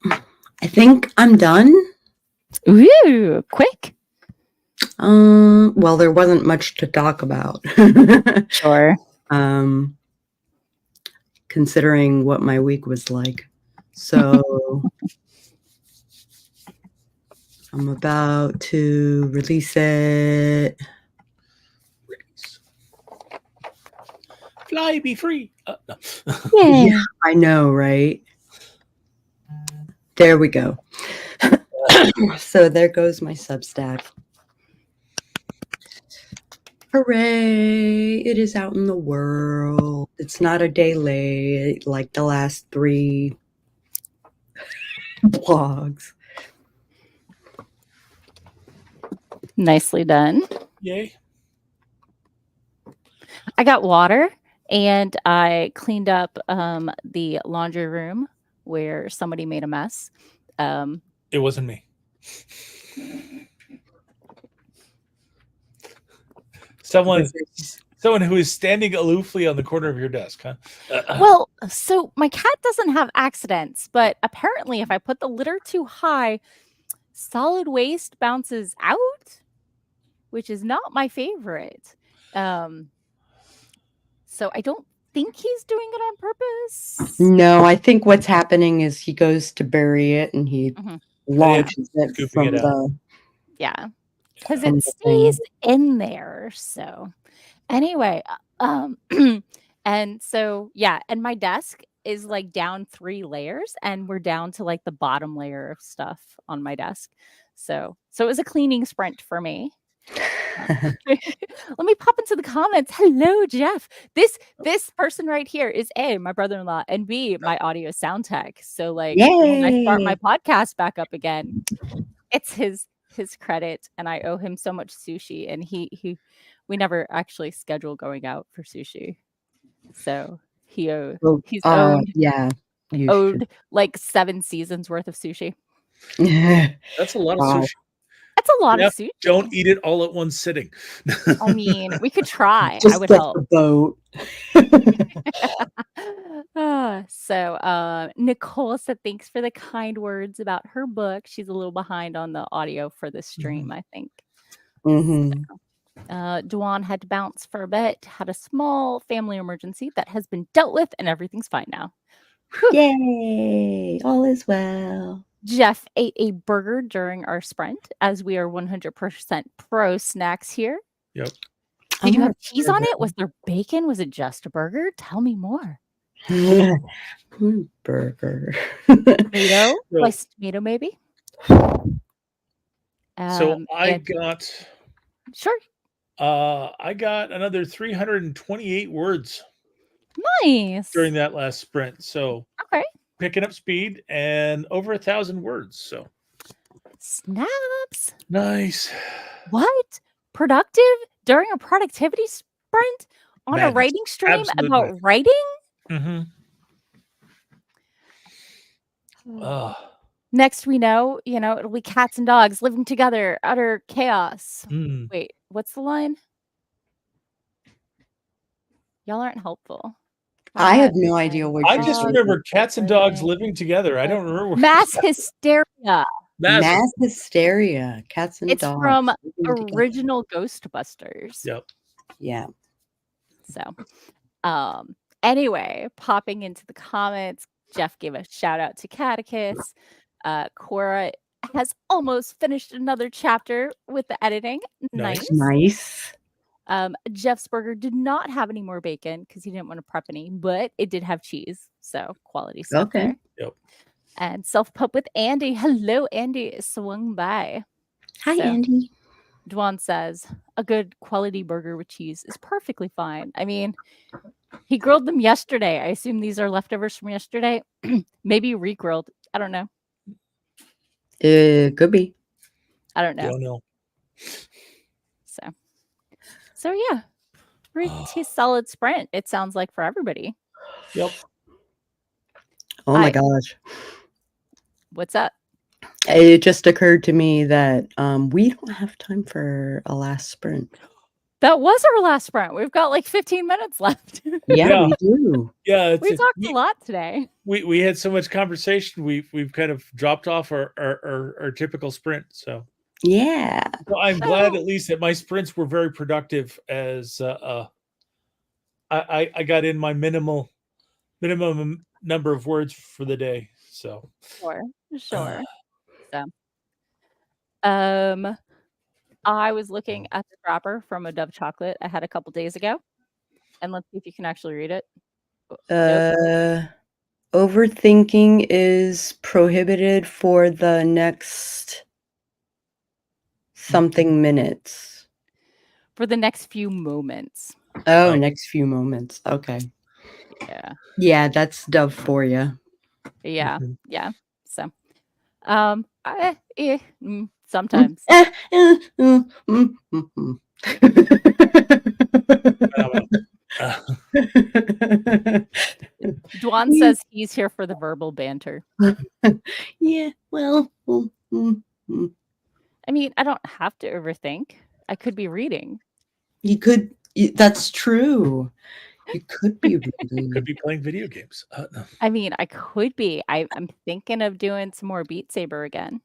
I think I'm done. Ooh, quick. Well, there wasn't much to talk about. Sure. Considering what my week was like. So I'm about to release it. Fly, be free. No. Yeah, I know, right? There we go. So there goes my Substack. Hooray! It is out in the world. It's not a day late like the last 3 blogs. Nicely done. Yay. I got water and I cleaned up the laundry room where somebody made a mess. It wasn't me. Someone who is standing aloofly on the corner of your desk, huh? Well, so my cat doesn't have accidents, but apparently if I put the litter too high, solid waste bounces out, which is not my favorite. So I don't think he's doing it on purpose. No, I think what's happening is he goes to bury it and he launches it Scooping from it out. Yeah, because from it the thing. stays in there. So anyway, and so yeah, and my desk is like down 3 layers, and we're down to like the bottom layer of stuff on my desk. So it was a cleaning sprint for me. Let me pop into the comments. Hello, Jeff. This person right here is A, my brother-in-law, and B, my audio sound tech. So like when I start my Yay! podcast back up again, it's his credit, and I owe him so much sushi. And we never actually schedule going out for sushi, so he's owed like 7 seasons worth of sushi. That's a lot of Wow. sushi. That's a lot of sushi. Don't eat it all at one sitting. I mean, we could try. Just I would get help. the boat. So Nicole said thanks for the kind words about her book. She's a little behind on the audio for the stream, I think. Duan had to bounce for a bit, had a small family emergency that has been dealt with, and everything's fine now. Whew. Yay! All is well. Jeff ate a burger during our sprint, as we are 100% pro snacks here. Yep. Did you have cheese on it? Was there bacon? Was it just a burger? Tell me more. Burger. Tomato? Sliced tomato, maybe? So I got... Sure. I got another 328 words. Nice. During that last sprint. So okay. Picking up speed and over 1,000 words. So snaps. Nice. What? Productive during a productivity sprint on a writing stream about writing? Mm-hmm. Next we know, it'll be cats and dogs living together, utter chaos. Wait, what's the line? Y'all aren't helpful. I have no idea what I just remember cats and dogs living together. I don't remember. Mass hysteria. Mass hysteria. Cats and dogs. It's from original Ghostbusters. Yep. Yeah. So, anyway, popping into the comments, Jeff gave a shout out to Catechus. Cora has almost finished another chapter with the editing. Nice. Jeff's burger did not have any more bacon because he didn't want to prep any, but it did have cheese. So quality stuff there. Yep. And self-pub with Andy. Hello, Andy swung by. Hi, Andy. Dwan says, a good quality burger with cheese is perfectly fine. I mean, he grilled them yesterday. I assume these are leftovers from yesterday. Maybe re-grilled. I don't know. Could be. I don't know. Don't know. So yeah, pretty solid sprint. It sounds like for everybody. Yep. Oh my gosh. What's up? It just occurred to me that we don't have time for a last sprint. That was our last sprint. We've got like 15 minutes left. Yeah, we do. Yeah, We talked a lot today. we had so much conversation. We've kind of dropped off our typical sprint. So Yeah. I'm glad at least that my sprints were very productive. As I got in my minimum number of words for the day. So Sure. So, I was looking at the wrapper from a Dove chocolate I had a couple days ago, and let's see if you can actually read it. Nope. Overthinking is prohibited for the next something minutes. For the next few moments. Oh, next few moments. Okay. Yeah. Yeah, that's Dove for you. Yeah. Yeah. So, sometimes. Dwan says he's here for the verbal banter. Yeah, well, I mean, I don't have to overthink. I could be reading. you could. That's true. You could be reading. could be playing video games. No. I mean, I could be. I'm thinking of doing some more Beat Saber again.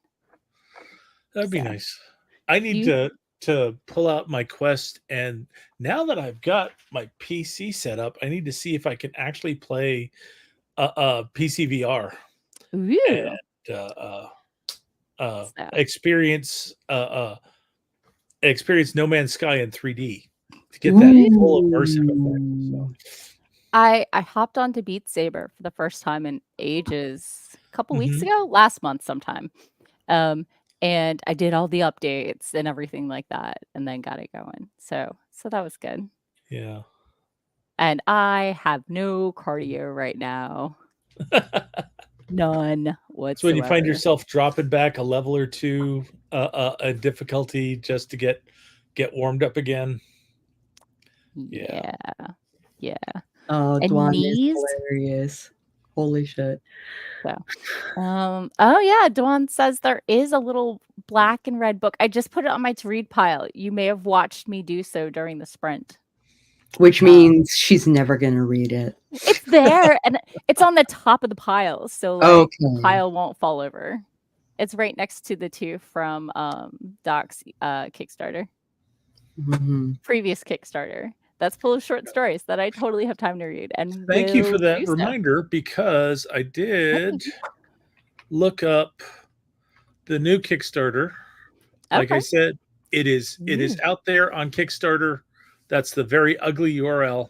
That'd be nice. I need to pull out my Quest, and now that I've got my PC set up, I need to see if I can actually play PC VR Ooh. and experience No Man's Sky in 3D to get that full immersive effect. So. I hopped onto Beat Saber for the first time in ages, a couple weeks ago, last month sometime. And I did all the updates and everything like that, and then got it going. So that was good. Yeah. And I have no cardio right now. None whatsoever. So when you find yourself dropping back a level or two a difficulty just to get warmed up again. Yeah. Oh, and Dwan knees? is hilarious. Holy shit. So, oh yeah, Dwan says there is a little black and red book. I just put it on my to read pile. You may have watched me do so during the sprint. Which means she's never going to read it. It's there, and it's on the top of the pile, so like the pile won't fall over. It's right next to the two from Doc's Kickstarter. Previous Kickstarter. That's full of short stories that I totally have time to read. And thank you for that reminder, because I did look up the new Kickstarter. Like I said, it is out there on Kickstarter. That's the very ugly URL,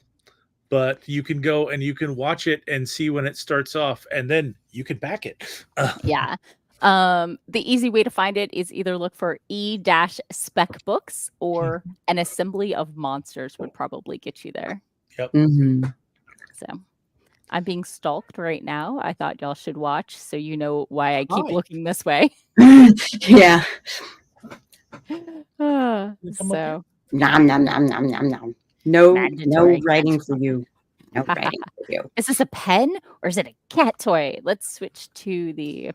but you can go and you can watch it and see when it starts off, and then you can back it. Yeah. The easy way to find it is either look for E-spec books, or an assembly of monsters would probably get you there. Yep. So I'm being stalked right now. I thought y'all should watch so you know why I keep looking this way. Yeah. So nom nom nom nom nom nom. No writing for you. No writing for you. Is this a pen or is it a cat toy? Let's switch to the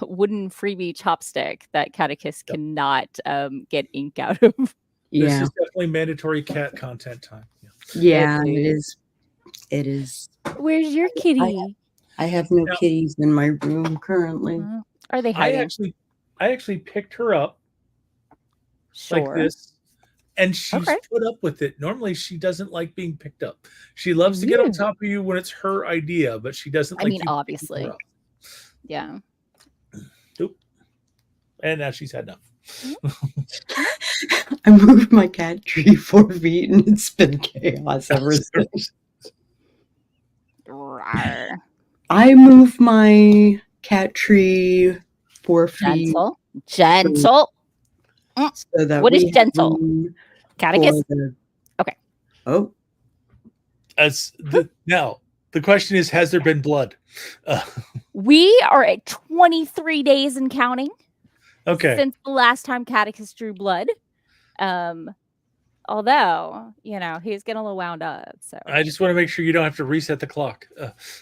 wooden freebie chopstick that Catechist cannot get ink out of. This is definitely mandatory cat content time. Yeah, it is. It is. Where's your kitty? I have no kitties in my room currently. Are they hiding? I actually picked her up like this, and she's put up with it. Normally, she doesn't like being picked up. She loves to get on top of you when it's her idea, but she doesn't like. I mean, obviously. Yeah. Nope. And now she's had enough. I moved my cat tree 4 feet, and it's been chaos ever since. I moved my cat tree 4 feet. Gentle. So that what is gentle? Catechist? Okay. Oh. Now, the question is, has there been blood? We are at 23 days and counting. Okay. Since the last time Catechist drew blood. Although, he's getting a little wound up. So I just want to make sure you don't have to reset the clock.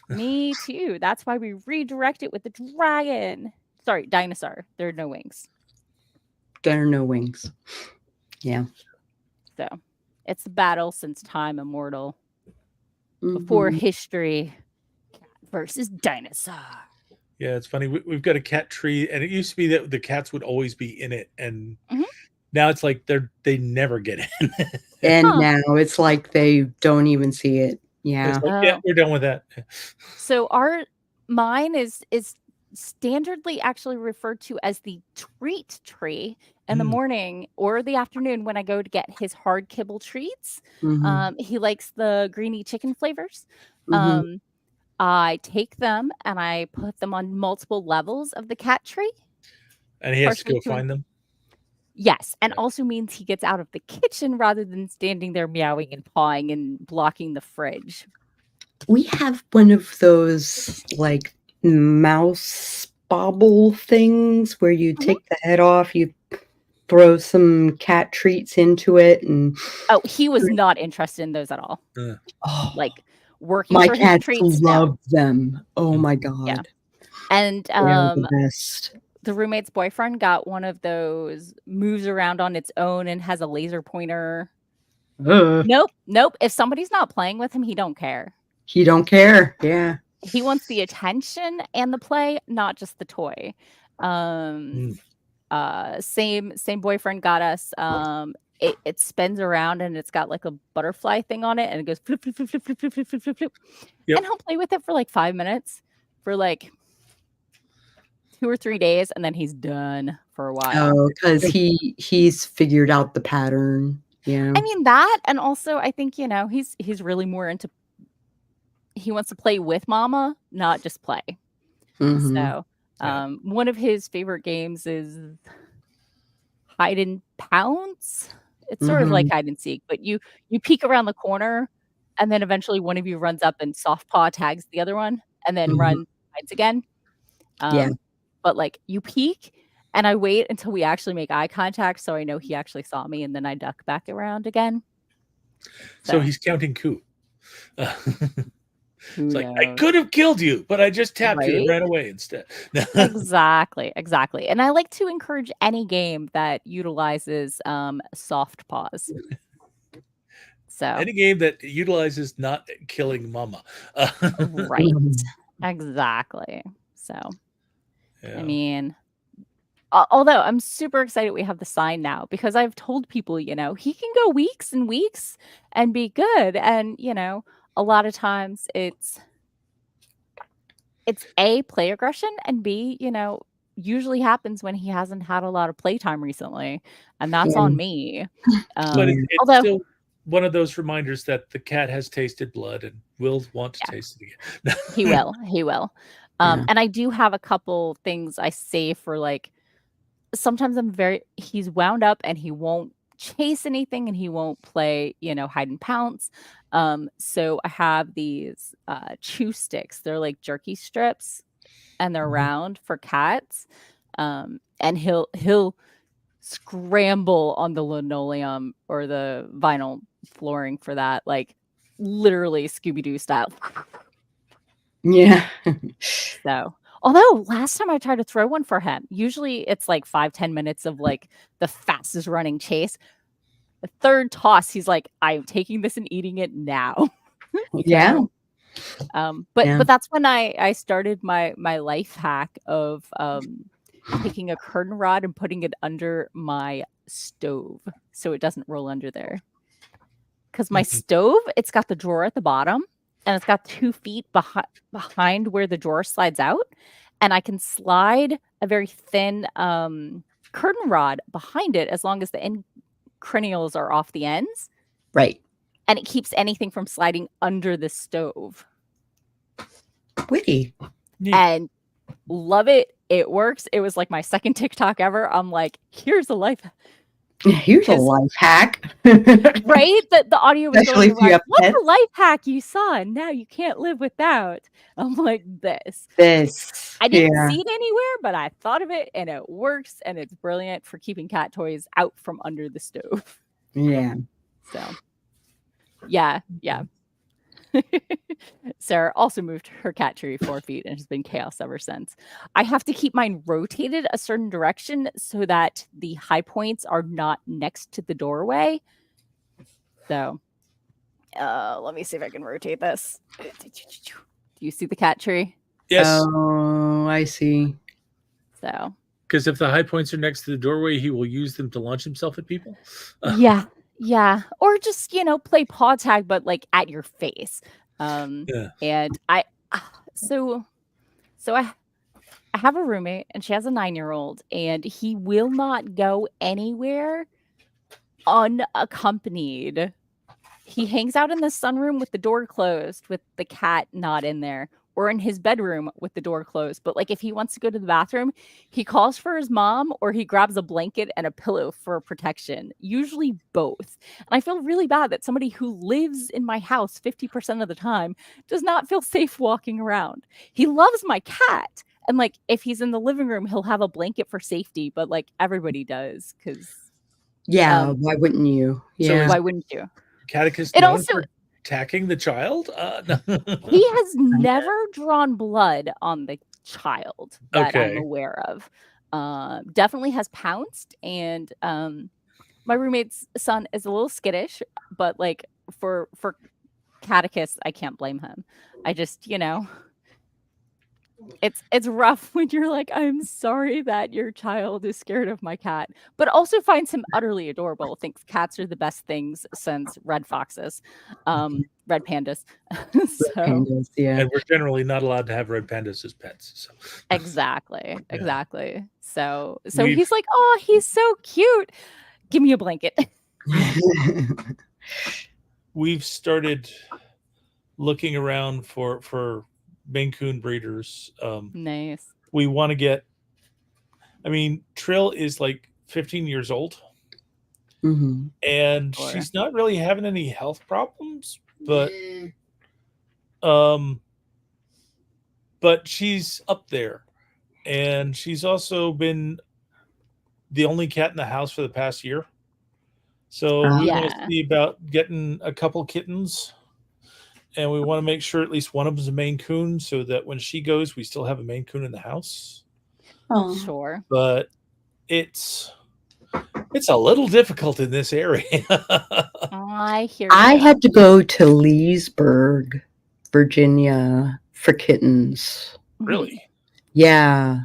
Me too. That's why we redirect it with the dragon. Sorry, dinosaur. There are no wings. There are no wings. Yeah. So it's a battle since time immortal. Before history, cat versus dinosaur. Yeah, it's funny. We've got a cat tree, and it used to be that the cats would always be in it, and Mhm. now it's like they never get in. And Huh. now it's like they don't even see it. Yeah. It's like, yeah, Oh. we're done with that. So mine is standardly actually referred to as the treat tree in the Mm. morning or the afternoon when I go to get his hard kibble treats. Mhm. He likes the greeny chicken flavors. Mhm. I take them and I put them on multiple levels of the cat tree, And he has to partially go to find them. yes, and Yeah. also means he gets out of the kitchen rather than standing there meowing and pawing and blocking the fridge. We have one of those, like, mouse bobble things where you Mhm. take the head off, you throw some cat treats into it, and Oh, he was not interested in those at all. Uh, oh, Like, working my for his cats treats, no. love them. Oh mm. my Yeah, god. and, They're the best. the roommate's boyfriend got one of those moves around on its own and has a laser pointer. Ugh. Nope, nope, if somebody's not playing with him, he don't care. He don't care. Yeah. He wants the attention and the play, not just the toy. Um, Mm. same boyfriend got us, it spins around and it's got, like, a butterfly thing on it, and it goes flip, flip, flip, flip, flip, flip, flip, flip, flip, flip, Yep. and he'll play with it for, like, 5 minutes for, like 2 or 3 days, and then he's done for a while. Oh, 'cause he's figured out the pattern. Yeah. I mean, that, and also I think, he's really more into he wants to play with mama, not just play. Mhm. So, Yeah. one of his favorite games is hide and pounce. It's sort of like Mhm. hide and seek, but you peek around the corner, and then eventually one of you runs up and soft paw tags the other one, and then Mhm. hides again. Yeah. But, like, you peek, and I wait until we actually make eye contact so I know he actually saw me, and then I duck back around again. So So, he's counting coup. who It's like, I knows? could have killed you, but I just tapped you and Right? ran away instead. Exactly, exactly, and I like to encourage any game that utilizes, soft paws. So, Any game that utilizes not killing mama. right. Mhm. Exactly. So, I Yeah. mean, although I'm super excited we have the sign now because I've told people, he can go weeks and weeks and be good, and, a lot of times it's A, play aggression, and B, usually happens when he hasn't had a lot of playtime recently, and that's Yeah. on me. But Yeah. it's Although still one of those reminders that the cat has tasted blood and will want to yeah, taste it again. he will, he will. Yeah. And I do have a couple things I save for, like sometimes he's wound up and he won't chase anything and he won't play, hide and pounce. So I have these, chew sticks. They're like jerky strips and they're Mhm. round for cats. And he'll scramble on the linoleum or the vinyl flooring for that, like literally Scooby-Doo style. Yeah. So, although last time I tried to throw one for him, usually it's like 5-10 minutes of like the fastest running chase. The third toss, he's like, "I'm taking this and eating it now." Yeah. So, but Yeah. but that's when I started my life hack of taking a curtain rod and putting it under my stove so it doesn't roll under there. Because my Mhm. stove, it's got the drawer at the bottom, and it's got 2 feet behind where the drawer slides out, and I can slide a very thin, curtain rod behind it as long as the end cranials are off the ends, Right. and it keeps anything from sliding under the stove, Witty. Neat. and love it, it works, it was, like, my 2nd TikTok ever, I'm like, "Here's a life." Here's a 'Cause life hack. right? The audio was Especially going if you around, have "What's pets. a life hack you saw and now you can't live without?" I'm like, "This." This. I didn't Yeah. see it anywhere, but I thought of it, and it works, and it's brilliant for keeping cat toys out from under the stove. Yeah. So, yeah, yeah. Sarah also moved her cat tree 4 feet and has been chaos ever since. I have to keep mine rotated a certain direction so that the high points are not next to the doorway So, let me see if I can rotate this. Do you see the cat tree? Yes, Oh, I see. So, because if the high points are next to the doorway, he will use them to launch himself at people. yeah, yeah, or just play paw tag, but like at your face. Yeah. And so so I have a roommate, and she has a 9-year-old, and he will not go anywhere unaccompanied. He hangs out in the sunroom with the door closed, with the cat not in there, or in his bedroom with the door closed. But like if he wants to go to the bathroom, he calls for his mom or he grabs a blanket and a pillow for protection, usually both. And I feel really bad that somebody who lives in my house 50% of the time does not feel safe walking around. He loves my cat. And like if he's in the living room, he'll have a blanket for safety, but like everybody does because Yeah, why wouldn't you? So Yeah. is why wouldn't you? Catechist It known also for attacking the child? No. He has never drawn blood on the child that I'm Okay. aware of. Definitely has pounced, and my roommate's son is a little skittish, but like for catechist, I can't blame him. I just, it's rough when you're like, I'm sorry that your child is scared of my cat, but also finds him utterly adorable. Thinks cats are the best things since red foxes, red pandas. Red So pandas, yeah. And we're generally not allowed to have red pandas as pets. So exactly, Yeah. exactly. So We've he's like, oh, he's so cute. Give me a blanket. we've started looking around for Maine Coon breeders. Nice. We want to get. I mean, Trill is like 15 years old, Mhm. and Sure. she's not really having any health problems, um, but she's up there, and she's also been the only cat in the house for the past year. So we want to Yeah. see about getting a couple kittens, and we want to make sure at least one of them's a Maine Coon, so that when she goes, we still have a Maine Coon in the house. Oh. Sure. But it's a little difficult in this area. I hear I you. had to go to Leesburg, Virginia for kittens. Really? Yeah.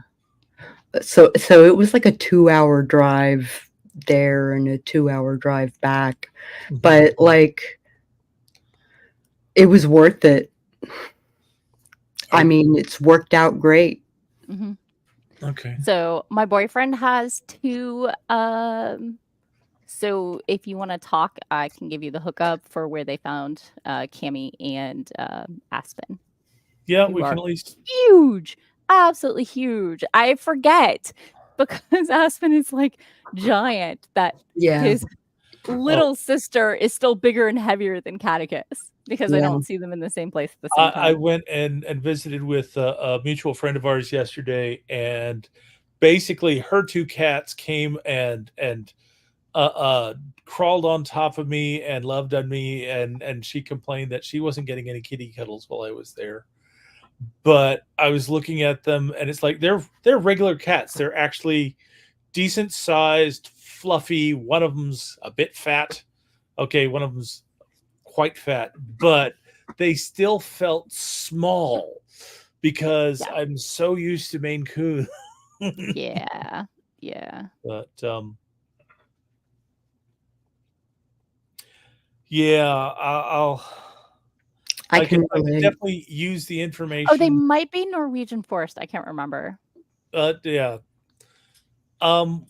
So it was like a 2-hour drive there and a 2-hour drive back. But like it was worth it. I mean, it's worked out great. Mhm. Okay. So my boyfriend has 2. So if you want to talk, I can give you the hookup for where they found Cammy and Aspen. Yeah, Who we can are at least. huge, absolutely huge. I forget because Aspen is like giant that Yeah. his little sister is still bigger and heavier than Catechus because I Yeah. don't see them in the same place at the same I time. went and visited with a mutual friend of ours yesterday, and basically her two cats came and crawled on top of me and loved on me, and she complained that she wasn't getting any kitty cuddles while I was there. But I was looking at them, and it's like they're regular cats. They're actually decent sized, fluffy. One of them's a bit fat. Okay, one of them's quite fat, but they still felt small because Yeah. I'm so used to Maine Coon. Yeah. Yeah. But yeah, I I can could relate. definitely use the Oh, they information. might be Norwegian forest. I can't remember. Yeah. Um,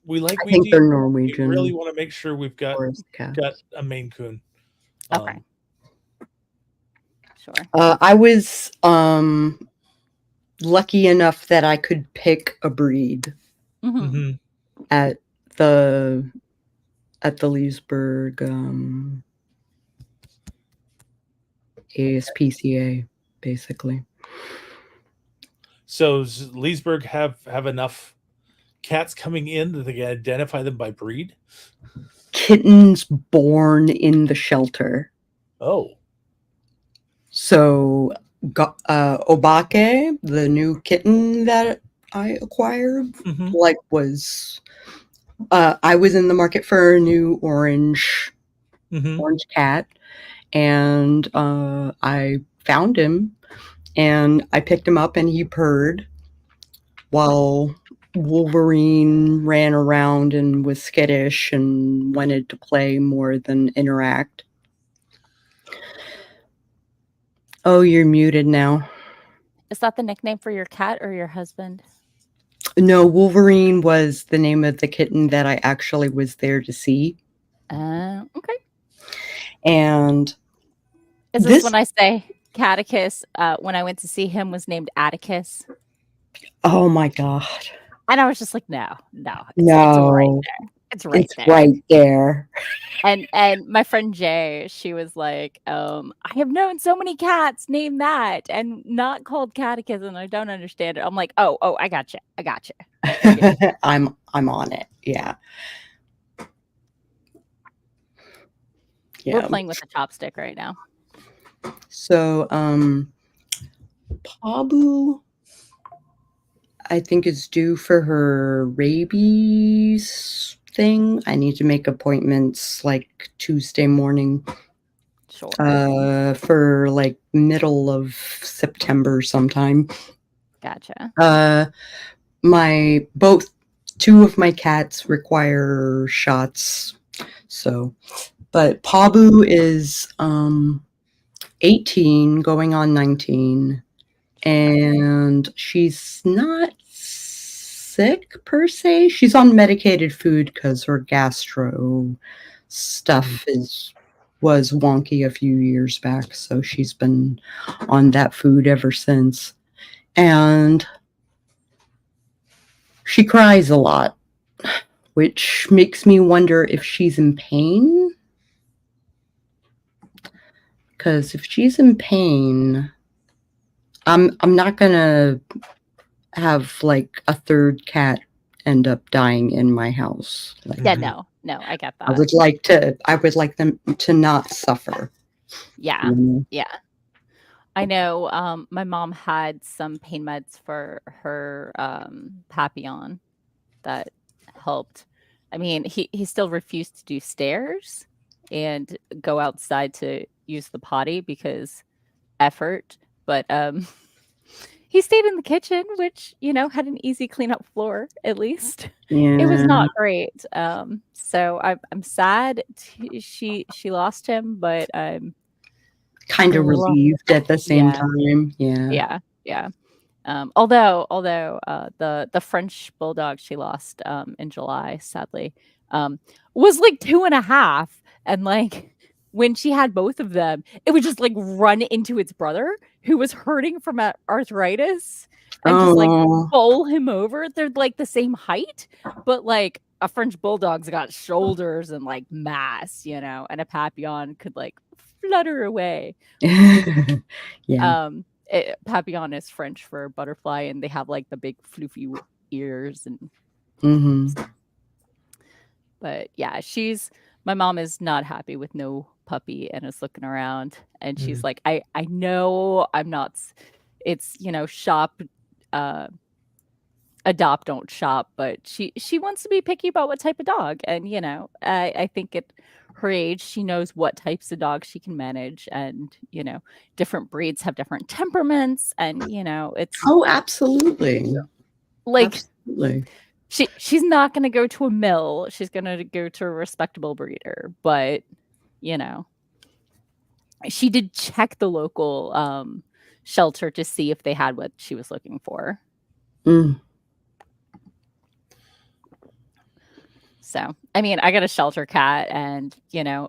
we like I think Ouija. they're We Norwegian. really want to make sure we've got a Maine Coon. forest cats. Okay. Sure. I was lucky enough that I could pick a breed Mhm. Mhm. at the Leesburg ASPCA, basically. So does Leesburg have enough cats coming in that they can identify them by breed? Kittens born in the shelter. Oh, So, Obake, the new kitten that I acquired, Mhm. was I was in the market for a new orange Mhm. orange cat, and I found him and I picked him up and he purred while Wolverine ran around and was skittish and wanted to play more than interact. Oh, you're muted now. Is that the nickname for your cat or your husband? No, Wolverine was the name of the kitten that I actually was there to see. Okay. And Is this this, when I say Catechus, when I went to see him, was named Atticus? oh my God. And I was just like, no, it's right No, there. It's right it's there. right there. And my friend Jay, she was like, I have known so many cats named that and not called Catechism. And I don't understand it. I'm like, oh, I got you. I got you. I figured it. I'm on it. Yeah. We're Yeah. playing with the chopstick right now. So, Pabu, I think is due for her rabies thing. I need to make appointments like Tuesday morning. Sure. For like middle of September sometime. Gotcha. My two of my cats require shots. So, but Pabu is 18 going on 19, and she's not sick per se. She's on medicated food because her gastro stuff was wonky a few years back, so she's been on that food ever since. And she cries a lot, which makes me wonder if she's in pain. Because if she's in pain, I'm not gonna have like a third cat end up dying in my house. Like, Yeah, no, I get I that. would like them to not suffer. Yeah. You know? Yeah. I know my mom had some pain meds for her Papillon that helped. I mean, he still refused to do stairs and go outside to use the potty because effort, but he stayed in the kitchen, which, had an easy cleanup floor at least. It was Yeah, not great. So I'm sad she lost him, but I'm kind of glad. relieved at the same Yeah. time. Yeah. Yeah. Although the French bulldog she lost in July, sadly, was like 2.5, and like when she had both of them, it would just like run into its brother who was hurting from arthritis and just like Oh, bowl him over. They're like the same height, but like a French bulldog's got shoulders and like mass, and a Papillon could like flutter away. yeah. Papillon is French for butterfly, and they have like the big floofy ears Hmm. but yeah, my mom is not happy with no puppy and is looking around, and she's like, I know I'm not it's shop adopt, don't shop, but she wants to be picky about what type of dog, and I think at her age she knows what types of dogs she can manage, and different breeds have different temperaments, and it's Oh, absolutely. like Absolutely. she's not going to go to a mill, she's going to go to a respectable breeder, but she did check the local shelter to see if they had what she was looking for. Mm. So, I mean, I got a shelter cat, and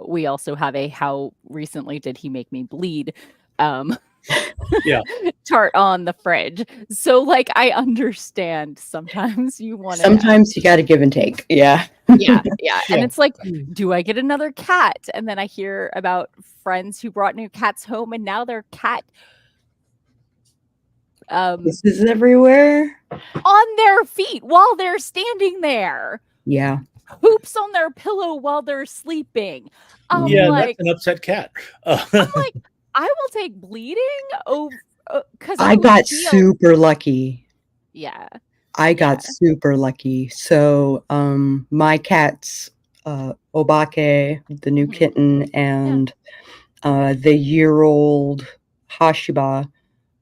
we also have a how recently did he make me bleed Yeah. chart on the fridge. So like I understand sometimes you want to Sometimes you got to give and take. Yeah. yeah. And Yeah. it's like, do I get another cat? And then I hear about friends who brought new cats home and now their cat This is everywhere. on their feet while they're standing there. Yeah. Poops on their pillow while they're sleeping. Yeah, Like, that's an upset cat. I'm like, I will take bleeding over because I got super lucky. Yeah. I got super lucky. So, my cats Obake, the new Mhm. kitten, and the year-old Hashiba.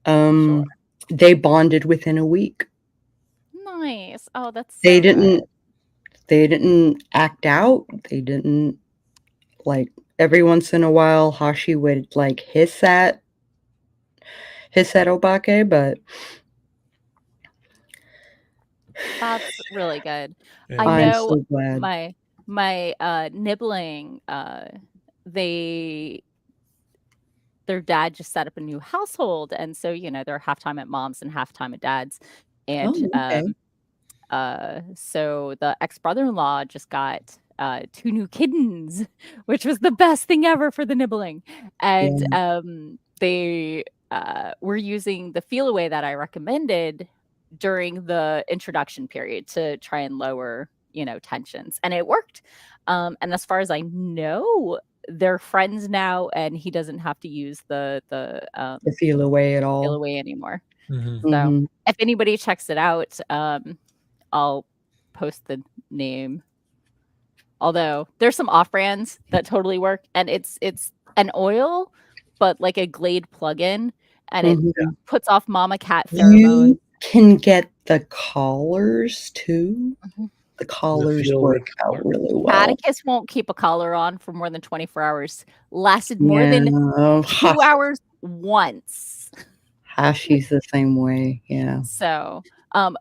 Sure. They bonded within a week. Nice. Oh, that's They so good. didn't act out. They didn't like every once in a while Hashi would like hiss at Obake, but That's really good. I Yeah. I'm know so glad. my nibbling, they their dad just set up a new household, and so, they're half time at mom's and half time at dad's, and, Oh, okay. so the ex-brother-in-law just got, 2 new kittens, which was the best thing ever for the nibbling, and, Yeah, they, were using the feel away that I recommended during the introduction period to try and lower, tensions, and it worked, and as far as I know, they're friends now, and he doesn't have to use to feel away at feel all. away anymore. Mhm. So, Mhm. if anybody checks it out, I'll post the name. Although there's some off brands that totally work, and it's an oil, but like a Glade plug-in, and it Mhm. puts off mama cat pheromones. You can get the collars too. Mhm. The The collars feel work with out color. really well. Catechus won't keep a collar on for more than 24 hours. Lasted more Yeah, than 2 Hash hours once. Hashi's the same way, yeah. So,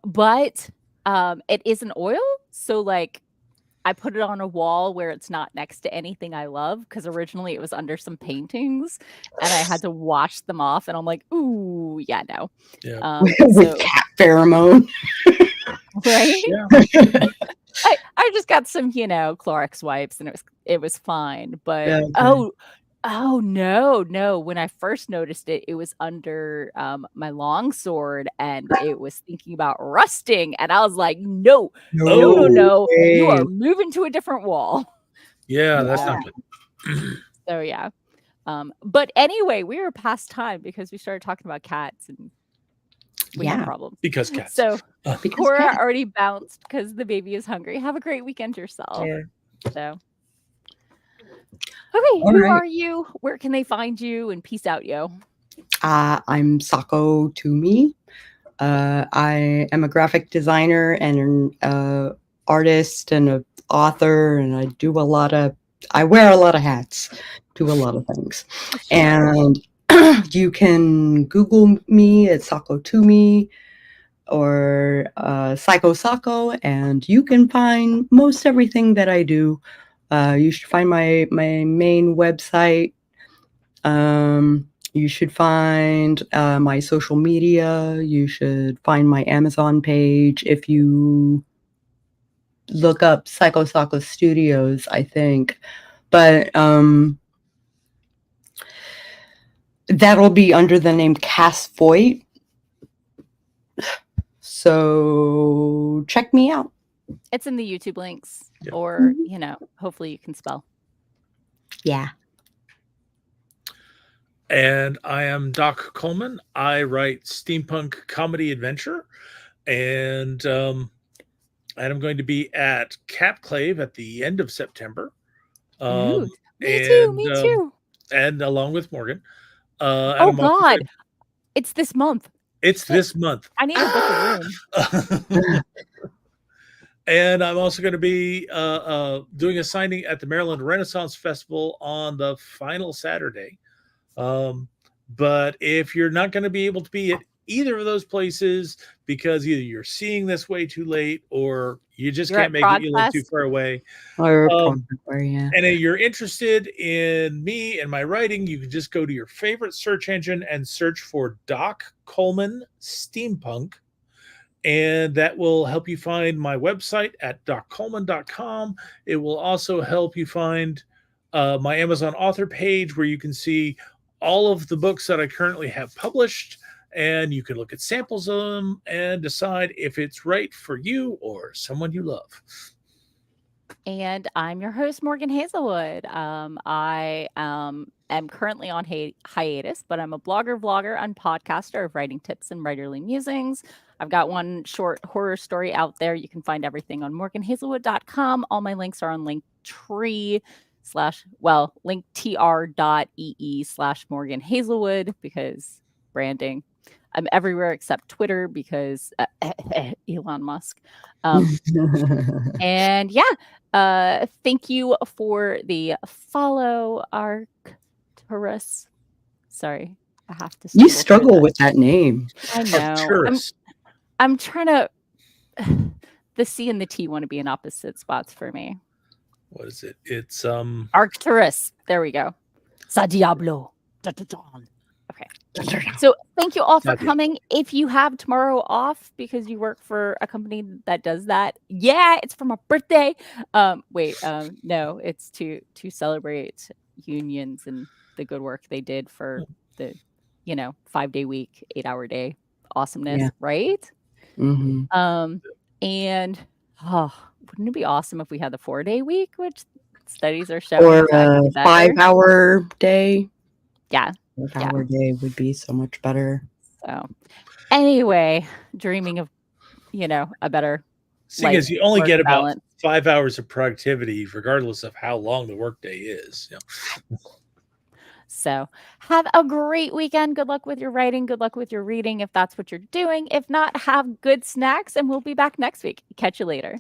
but, it is an oil, so, like, I put it on a wall where it's not next to anything I love, because originally it was under some paintings, and I had to wash them off, and I'm like, "Ooh, yeah, no." Yeah. With So cat pheromone. right? Yeah. I just got some, Clorox wipes, and it was fine, but Yeah, okay. oh, no, no, when I first noticed it, it was under, my longsword, and it was thinking about rusting, and I was like, "No, no, no, Oh, No no, you are way. moving to a different wall." yeah, that's Wow. not good. So, yeah, but anyway, we were past time because we started talking about cats, and we have Yeah, problems. Because cats. So, because Cora cat. already bounced because the baby is hungry. Have a great weekend yourself. Alright. So okay, who Alright. are you? Where can they find you? And peace out, yo. I'm Sako Toomey. I am a graphic designer and an artist and an author, and I wear a lot of hats, do a lot of things. Sure. And you can Google me at Sako Toomey or Psycho Sako, and you can find most everything that I do. You should find my main website. You should find my social media. You should find my Amazon page. If you look up Psycho Sako Studios, I think. But that'll be under the name Cass Voigt. So check me out. It's in the YouTube links, Yep. or, hopefully you can spell. Yeah. And I am Doc Coleman. I write steampunk comedy adventure, and I'm going to be at Capclave at the end of September. Ooh, Um, me too, me and too. and along with Morgan, and Oh I'm also God, going. it's this month. It's Shit, this month. I need to book a room. And I'm also going to be doing a signing at the Maryland Renaissance Festival on the final Saturday. Um, but if you're not going to be able to be at either of those places because either you're seeing this way too late or you just You're can't at make it, you live too Progfest? far away, Or um, probably, yeah. and if you're interested in me and my writing, you can just go to your favorite search engine and search for Doc Coleman Steampunk, and that will help you find my website at doccoleman.com. It will also help you find my Amazon author page where you can see all of the books that I currently have published, and you can look at samples of them and decide if it's right for you or someone you love. And I'm your host, Morgan Hazelwood. I am currently on hiatus, but I'm a blogger, vlogger, and podcaster of writing tips and writerly musings. I've got one short horror story out there. You can find everything on morganhazelwood.com. All my links are on linktr.ee /Morgan Hazelwood because branding. I'm everywhere except Twitter because Elon Musk. And yeah, thank you for the follow, Arcturus. Sorry, I have to. You struggle with that name. I know. Arcturus. I'm trying to. The C and the T want to be in opposite spots for me. What is it? It's Arcturus. There we go. Sa Diablo. Okay. So thank you all for coming. If you have tomorrow off because you work for a company that does that, yeah, it's for my birthday. No, it's to celebrate unions and the good work they did for the 5-day week, 8-hour day awesomeness, right? Mm-hmm. And wouldn't it be awesome if we had the 4-day week, which studies are showing Or is a actually better. 5-hour day. Yeah. 5-hour day would be so much better. So anyway, dreaming of, a better seeing as you only get balance. about 5 hours of productivity, regardless of how long the workday is. So have a great weekend. Good luck with your writing. Good luck with your reading if that's what you're doing. If not, have good snacks, and we'll be back next week. Catch you later.